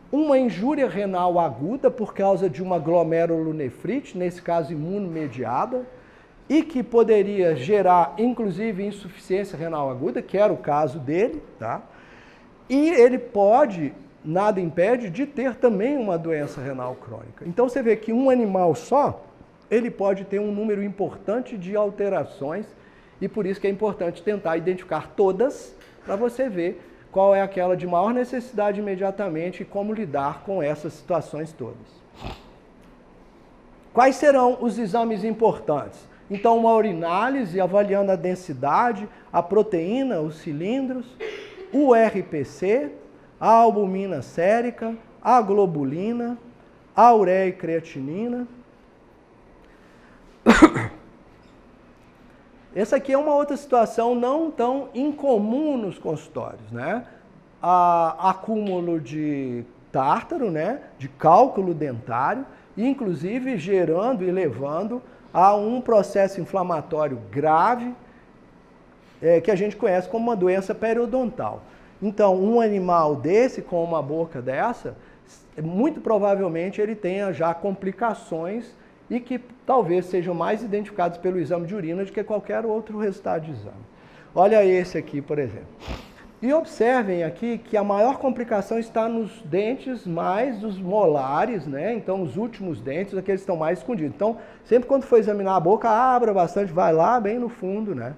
Uma injúria renal aguda por causa de uma glomerulonefrite, nesse caso imunomediada, e que poderia gerar, inclusive, insuficiência renal aguda, que era o caso dele, tá? E ele pode, nada impede, de ter também uma doença renal crônica. Então você vê que um animal só, ele pode ter um número importante de alterações, e por isso que é importante tentar identificar todas, para você ver qual é aquela de maior necessidade imediatamente e como lidar com essas situações todas. Quais serão os exames importantes? Então, uma urinálise avaliando a densidade, a proteína, os cilindros, o RPC, a albumina sérica, a globulina, a ureia e creatinina. Essa aqui é uma outra situação não tão incomum nos consultórios, né? Acúmulo de tártaro, né? De cálculo dentário, inclusive gerando e levando a um processo inflamatório grave, que a gente conhece como uma doença periodontal. Então, um animal desse, com uma boca dessa, muito provavelmente ele tenha já complicações e que talvez sejam mais identificados pelo exame de urina do que qualquer outro resultado de exame. Olha esse aqui, por exemplo. E observem aqui que a maior complicação está nos dentes mais dos molares, né? Então, os últimos dentes, aqueles que estão mais escondidos. Então, sempre quando for examinar a boca, abra bastante, vai lá bem no fundo, né?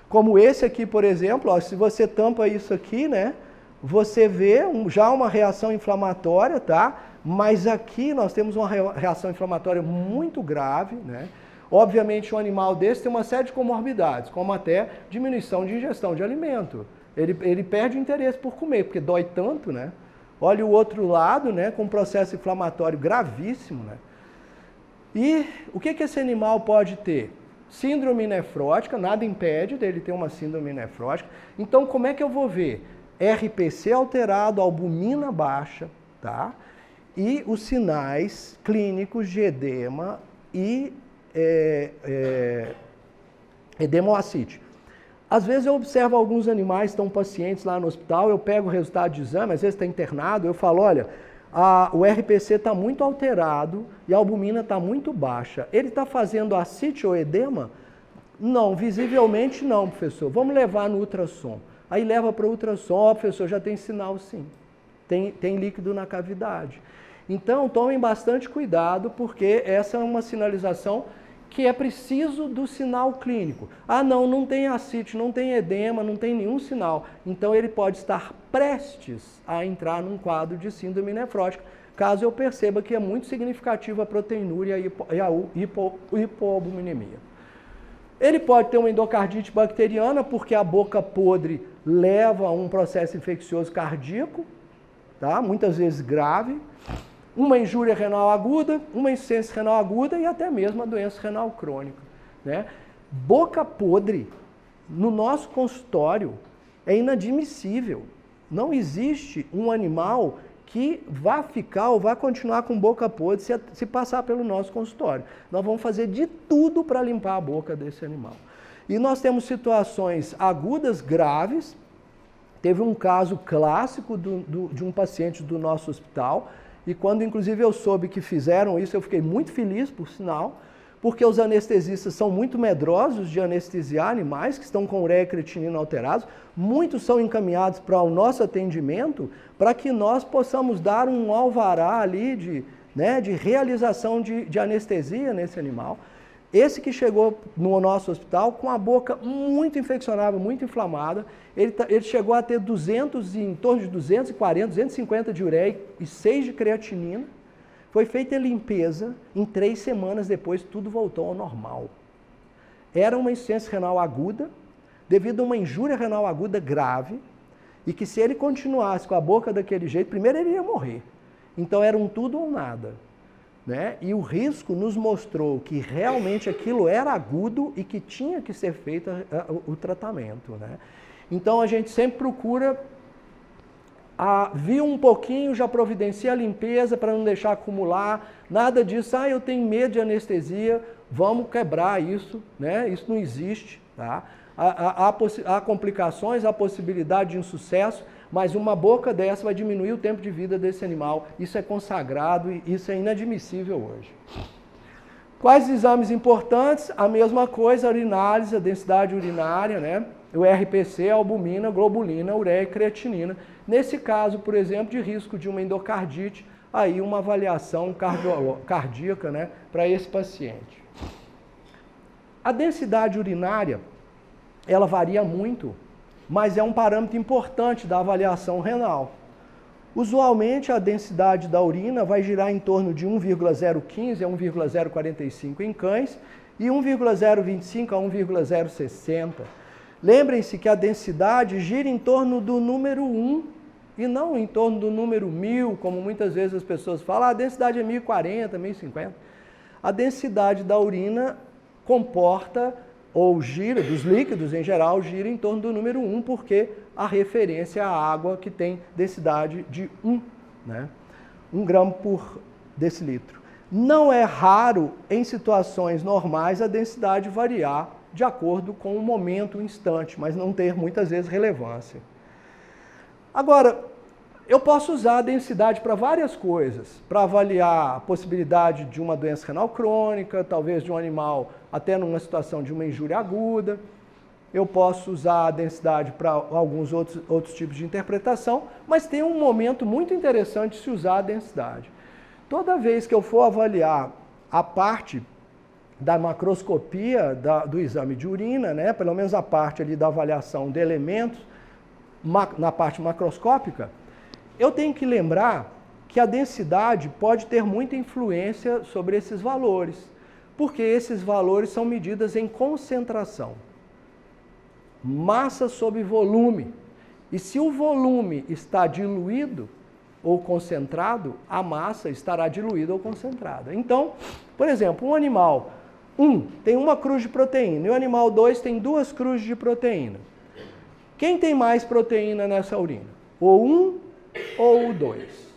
Como esse aqui, por exemplo, ó, se você tampa isso aqui, né? Você vê já uma reação inflamatória, tá? Mas aqui nós temos uma reação inflamatória muito grave, né? Obviamente, um animal desse tem uma série de comorbidades, como até diminuição de ingestão de alimento. Ele perde o interesse por comer, porque dói tanto, né? Olha o outro lado, né? Com um processo inflamatório gravíssimo, né? E o que esse animal pode ter? Síndrome nefrótica, nada impede dele ter uma síndrome nefrótica. Então, como é que eu vou ver? RPC alterado, albumina baixa, tá? E os sinais clínicos de edema e edema ou ascite. Às vezes eu observo alguns animais, estão pacientes lá no hospital, eu pego o resultado de exame, às vezes está internado, eu falo, olha, o RPC está muito alterado e a albumina está muito baixa. Ele está fazendo ascite ou edema? Não, visivelmente não, professor. Vamos levar no ultrassom. Aí leva para o ultrassom, professor, já tem sinal sim. Tem líquido na cavidade. Então, tomem bastante cuidado, porque essa é uma sinalização que é preciso do sinal clínico. Ah, não tem ascite, não tem edema, não tem nenhum sinal. Então, ele pode estar prestes a entrar num quadro de síndrome nefrótica, caso eu perceba que é muito significativa a proteinúria e a hipoalbuminemia. Ele pode ter uma endocardite bacteriana, porque a boca podre leva a um processo infeccioso cardíaco, tá? Muitas vezes grave, uma injúria renal aguda, uma insuficiência renal aguda e até mesmo a doença renal crônica, né? Boca podre no nosso consultório é inadmissível. Não existe um animal que vá ficar ou vá continuar com boca podre se passar pelo nosso consultório. Nós vamos fazer de tudo para limpar a boca desse animal. E nós temos situações agudas graves. Teve um caso clássico de um paciente do nosso hospital, e quando inclusive eu soube que fizeram isso, eu fiquei muito feliz, por sinal, porque os anestesistas são muito medrosos de anestesiar animais que estão com ureia e creatinina alterados. Muitos são encaminhados para o nosso atendimento para que nós possamos dar um alvará ali de realização de anestesia nesse animal. Esse que chegou no nosso hospital com a boca muito infeccionável, muito inflamada, ele chegou a ter em torno de 240, 250 de ureia e 6 de creatinina. Foi feita a limpeza, em 3 semanas depois tudo voltou ao normal. Era uma insuficiência renal aguda, devido a uma injúria renal aguda grave, e que se ele continuasse com a boca daquele jeito, primeiro ele ia morrer. Então era um tudo ou nada. Né? E o risco nos mostrou que realmente aquilo era agudo e que tinha que ser feito o tratamento. Né? Então a gente sempre procura, viu um pouquinho, já providencia a limpeza para não deixar acumular, nada disso, eu tenho medo de anestesia, vamos quebrar isso, né? Isso não existe. Tá? Há complicações, há possibilidade de insucesso, mas uma boca dessa vai diminuir o tempo de vida desse animal. Isso é consagrado e isso é inadmissível hoje. Quais exames importantes? A mesma coisa, a urinálise, a densidade urinária, né? O RPC, a albumina, globulina, ureia e creatinina. Nesse caso, por exemplo, de risco de uma endocardite, aí uma avaliação cardíaca, né, para esse paciente. A densidade urinária, ela varia muito, mas é um parâmetro importante da avaliação renal. Usualmente, a densidade da urina vai girar em torno de 1,015 a 1,045 em cães e 1,025 a 1,060. Lembrem-se que a densidade gira em torno do número 1 e não em torno do número 1000, como muitas vezes as pessoas falam, a densidade é 1040, 1050. A densidade da urina comporta ou gira, dos líquidos em geral, gira em torno do número 1, porque a referência é a água que tem densidade de 1, né? 1 grama por decilitro. Não é raro, em situações normais, a densidade variar de acordo com o momento, o instante, mas não ter muitas vezes relevância. Agora, eu posso usar a densidade para várias coisas, para avaliar a possibilidade de uma doença renal crônica, talvez de um animal até numa situação de uma injúria aguda. Eu posso usar a densidade para alguns outros tipos de interpretação, mas tem um momento muito interessante de se usar a densidade. Toda vez que eu for avaliar a parte da macroscopia do exame de urina, né, pelo menos a parte ali da avaliação de elementos na parte macroscópica, eu tenho que lembrar que a densidade pode ter muita influência sobre esses valores, porque esses valores são medidas em concentração. Massa sobre volume. E se o volume está diluído ou concentrado, a massa estará diluída ou concentrada. Então, por exemplo, um animal 1 tem 1 cruz de proteína e o animal 2 tem 2 cruzes de proteína. Quem tem mais proteína nessa urina? O 1 ou o 2?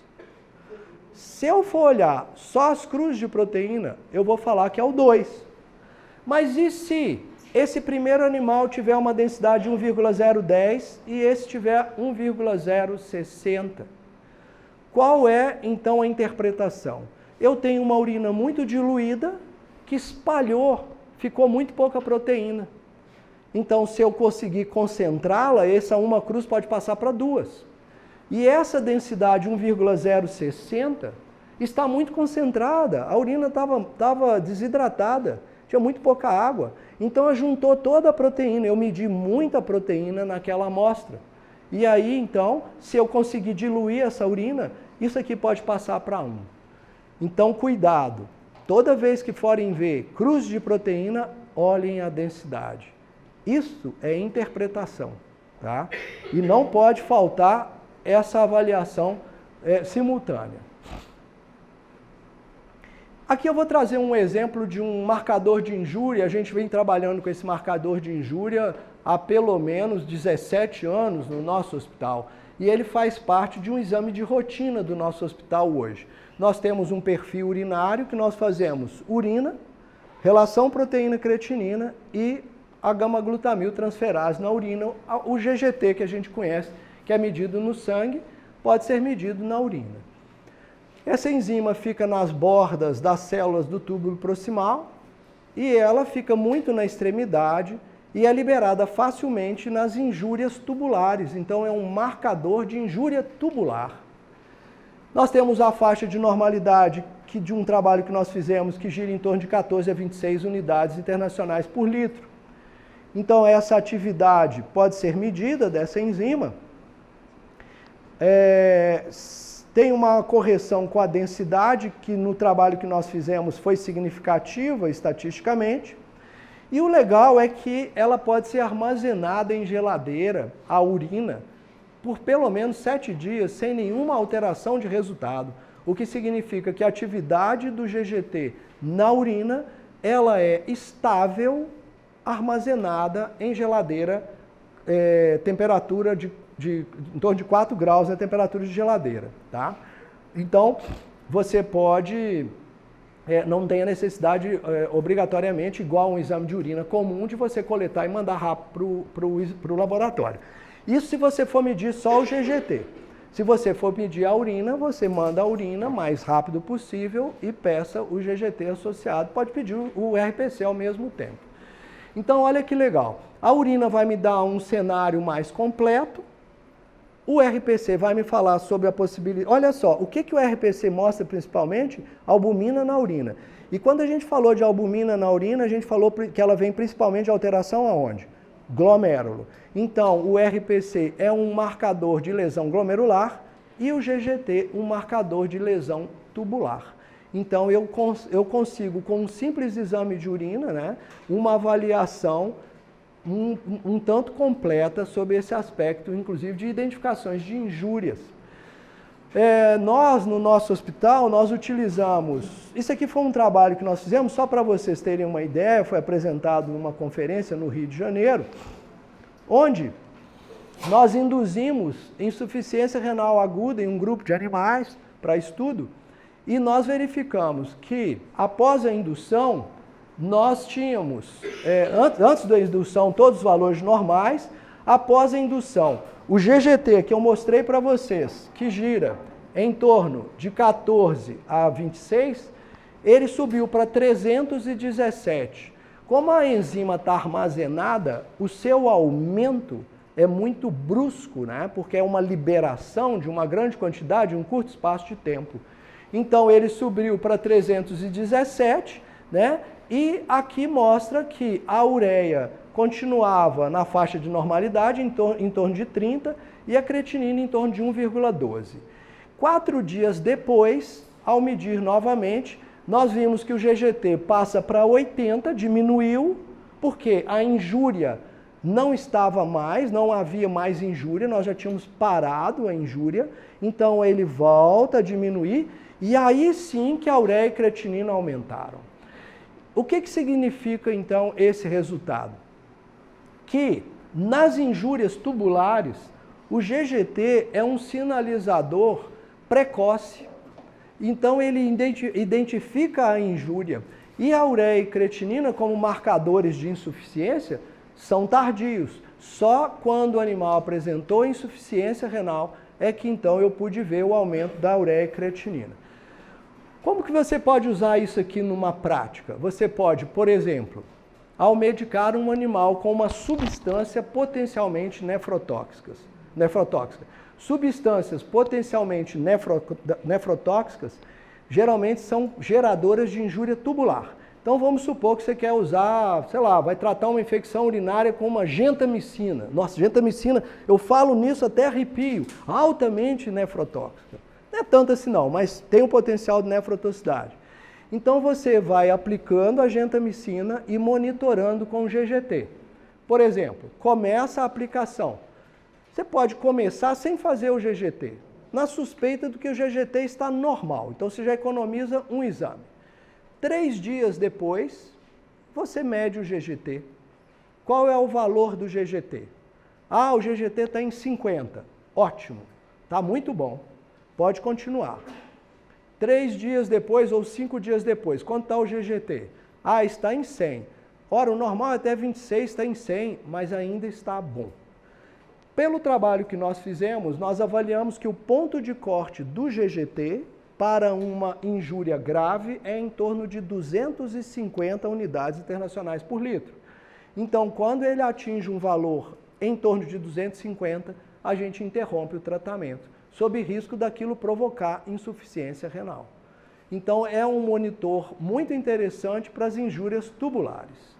Se eu for olhar só as cruzes de proteína, eu vou falar que é o 2. Mas e se esse primeiro animal tiver uma densidade de 1,010 e esse tiver 1,060. Qual é, então, a interpretação? Eu tenho uma urina muito diluída que espalhou, ficou muito pouca proteína. Então, se eu conseguir concentrá-la, essa uma cruz pode passar para 2. E essa densidade 1,060 está muito concentrada. A urina estava desidratada, tinha muito pouca água. Então, juntou toda a proteína. Eu medi muita proteína naquela amostra. E aí, então, se eu conseguir diluir essa urina, isso aqui pode passar para 1. Então, cuidado. Toda vez que forem ver cruz de proteína, olhem a densidade. Isso é interpretação, tá? E não pode faltar essa avaliação simultânea. Aqui eu vou trazer um exemplo de um marcador de injúria. A gente vem trabalhando com esse marcador de injúria há pelo menos 17 anos no nosso hospital. E ele faz parte de um exame de rotina do nosso hospital hoje. Nós temos um perfil urinário que nós fazemos urina, relação proteína-creatinina e a gama-glutamil transferase na urina, o GGT que a gente conhece, que é medido no sangue, pode ser medido na urina. Essa enzima fica nas bordas das células do túbulo proximal e ela fica muito na extremidade e é liberada facilmente nas injúrias tubulares. Então é um marcador de injúria tubular. Nós temos a faixa de normalidade de um trabalho que nós fizemos que gira em torno de 14 a 26 unidades internacionais por litro. Então, essa atividade pode ser medida dessa enzima. Tem uma correção com a densidade, que no trabalho que nós fizemos foi significativa estatisticamente. E o legal é que ela pode ser armazenada em geladeira, a urina, por pelo menos 7 dias, sem nenhuma alteração de resultado. O que significa que a atividade do GGT na urina, ela é estável, armazenada em geladeira, temperatura em torno de 4 graus na temperatura de geladeira, tá? Então, você pode, não tem a necessidade, obrigatoriamente, igual um exame de urina comum, de você coletar e mandar rápido para o laboratório. Isso se você for medir só o GGT. Se você for medir a urina, você manda a urina mais rápido possível e peça o GGT associado. Pode pedir o RPC ao mesmo tempo. Então, olha que legal. A urina vai me dar um cenário mais completo. O RPC vai me falar sobre a possibilidade... Olha só, o que o RPC mostra principalmente? Albumina na urina. E quando a gente falou de albumina na urina, a gente falou que ela vem principalmente de alteração aonde? Glomérulo. Então, o RPC é um marcador de lesão glomerular e o GGT um marcador de lesão tubular. Então, eu consigo, com um simples exame de urina, né, uma avaliação um tanto completa sobre esse aspecto, inclusive de identificações de injúrias. Nós, no nosso hospital, nós utilizamos... Isso aqui foi um trabalho que nós fizemos, só para vocês terem uma ideia, foi apresentado numa conferência no Rio de Janeiro, onde nós induzimos insuficiência renal aguda em um grupo de animais para estudo, e nós verificamos que, após a indução, nós tínhamos, antes da indução, todos os valores normais. Após a indução, o GGT que eu mostrei para vocês, que gira em torno de 14 a 26, ele subiu para 317. Como a enzima está armazenada, o seu aumento é muito brusco, né? Porque é uma liberação de uma grande quantidade em um curto espaço de tempo. Então, ele subiu para 317, né? E aqui mostra que a ureia continuava na faixa de normalidade, em torno de 30, e a creatinina em torno de 1,12. 4 dias depois, ao medir novamente, nós vimos que o GGT passa para 80, diminuiu, porque a injúria não estava mais, não havia mais injúria, nós já tínhamos parado a injúria, então ele volta a diminuir, e aí sim que a ureia e a creatinina aumentaram. O que significa, então, esse resultado? Que nas injúrias tubulares, o GGT é um sinalizador precoce. Então, ele identifica a injúria E a ureia e creatinina, como marcadores de insuficiência, são tardios. Só quando o animal apresentou insuficiência renal é que então eu pude ver o aumento da ureia e creatinina. Como que você pode usar isso aqui numa prática? Você pode, por exemplo, ao medicar um animal com uma substância potencialmente nefrotóxica. Substâncias potencialmente nefrotóxicas geralmente são geradoras de injúria tubular. Então vamos supor que você quer usar, sei lá, vai tratar uma infecção urinária com uma gentamicina. Nossa, gentamicina, eu falo nisso até arrepio, altamente nefrotóxica. Não é tanto assim não, mas tem um potencial de nefrotoxicidade. Então você vai aplicando a gentamicina e monitorando com o GGT. Por exemplo, começa a aplicação. Você pode começar sem fazer o GGT, na suspeita de que o GGT está normal. Então você já economiza um exame. 3 dias depois, você mede o GGT. Qual é o valor do GGT? Ah, o GGT está em 50. Ótimo, está muito bom. Pode continuar. 3 dias depois ou 5 dias depois, quanto está o GGT? Ah, está em 100. Ora, o normal é até 26, está em 100, mas ainda está bom. Pelo trabalho que nós fizemos, nós avaliamos que o ponto de corte do GGT para uma injúria grave é em torno de 250 unidades internacionais por litro. Então, quando ele atinge um valor em torno de 250, a gente interrompe o tratamento, sob risco daquilo provocar insuficiência renal. Então, é um monitor muito interessante para as injúrias tubulares.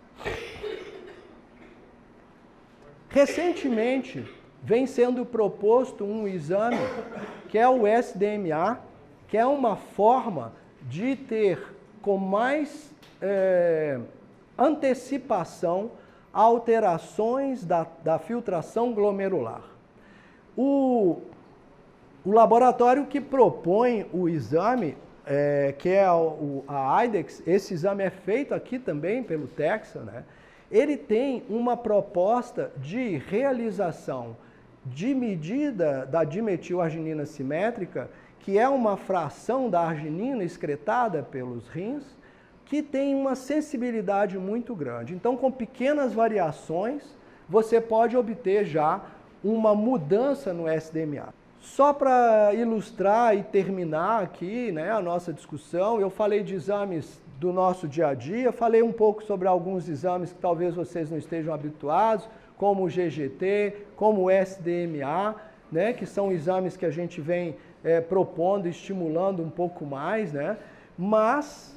Recentemente, vem sendo proposto um exame que é o SDMA, que é uma forma de ter com mais antecipação alterações da filtração glomerular. O laboratório que propõe o exame, que é a IDEX, esse exame é feito aqui também pelo Texas, né? Ele tem uma proposta de realização de medida da dimetilarginina simétrica, que é uma fração da arginina excretada pelos rins, que tem uma sensibilidade muito grande. Então, com pequenas variações, você pode obter já uma mudança no SDMA. Só para ilustrar e terminar aqui, né, a nossa discussão, eu falei de exames do nosso dia a dia, falei um pouco sobre alguns exames que talvez vocês não estejam habituados, como o GGT, como o SDMA, né, que são exames que a gente vem propondo, estimulando um pouco mais, né, mas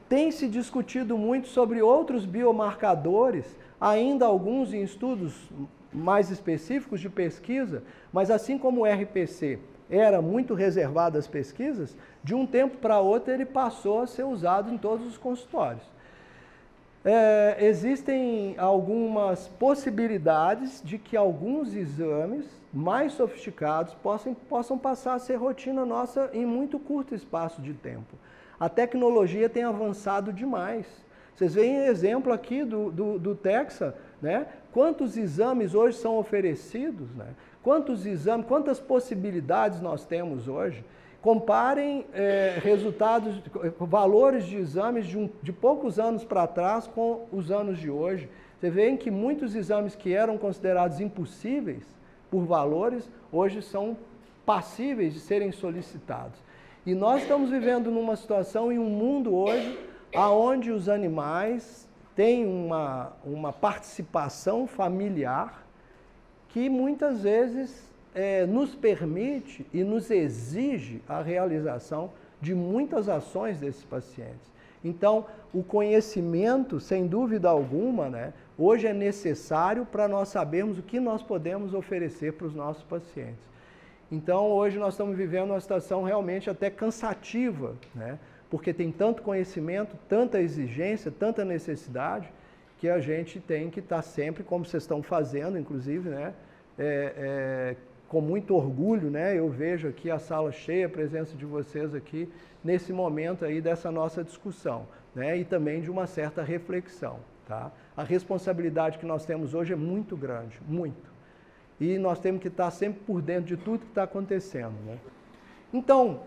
tem se discutido muito sobre outros biomarcadores, ainda alguns em estudos mais específicos de pesquisa, mas assim como o RPC era muito reservado às pesquisas, de um tempo para outro ele passou a ser usado em todos os consultórios. Existem algumas possibilidades de que alguns exames mais sofisticados possam passar a ser rotina nossa em muito curto espaço de tempo. A tecnologia tem avançado demais. Vocês veem exemplo aqui do Texas, né? Quantos exames hoje são oferecidos, né? Quantas possibilidades nós temos hoje. Comparem resultados, valores de exames de poucos anos para trás com os anos de hoje. Você vê que muitos exames que eram considerados impossíveis por valores, hoje são passíveis de serem solicitados. E nós estamos vivendo numa situação, em um mundo hoje, onde os animais têm uma participação familiar que muitas vezes nos permite e nos exige a realização de muitas ações desses pacientes. Então, o conhecimento, sem dúvida alguma, né, hoje é necessário para nós sabermos o que nós podemos oferecer para os nossos pacientes. Então, hoje nós estamos vivendo uma situação realmente até cansativa, né, porque tem tanto conhecimento, tanta exigência, tanta necessidade, que a gente tem que estar sempre, como vocês estão fazendo, inclusive, né, com muito orgulho, né? Eu vejo aqui a sala cheia, a presença de vocês aqui nesse momento aí dessa nossa discussão, né? E também de uma certa reflexão, tá? A responsabilidade que nós temos hoje é muito grande, muito. E nós temos que estar sempre por dentro de tudo que está acontecendo, né? Então,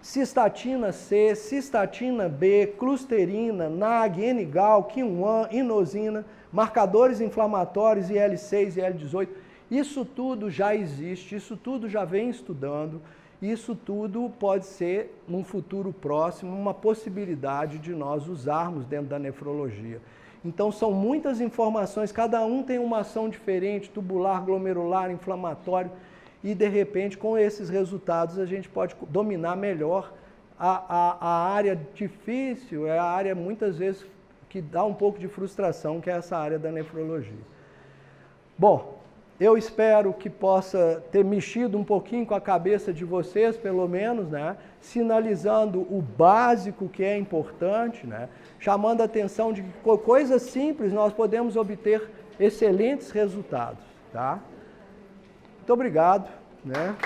cistatina C, cistatina B, clusterina, NAG, N-gal, quinwan, inosina, marcadores inflamatórios IL-6 e IL-18. Isso tudo já existe, isso tudo já vem estudando, isso tudo pode ser, num futuro próximo, uma possibilidade de nós usarmos dentro da nefrologia. Então são muitas informações, cada um tem uma ação diferente, tubular, glomerular, inflamatório, e de repente com esses resultados a gente pode dominar melhor a área difícil, é a área muitas vezes que dá um pouco de frustração, que é essa área da nefrologia. Bom, eu espero que possa ter mexido um pouquinho com a cabeça de vocês, pelo menos, né? Sinalizando o básico que é importante, né? Chamando a atenção de que com coisas simples nós podemos obter excelentes resultados. Tá? Muito obrigado. Né?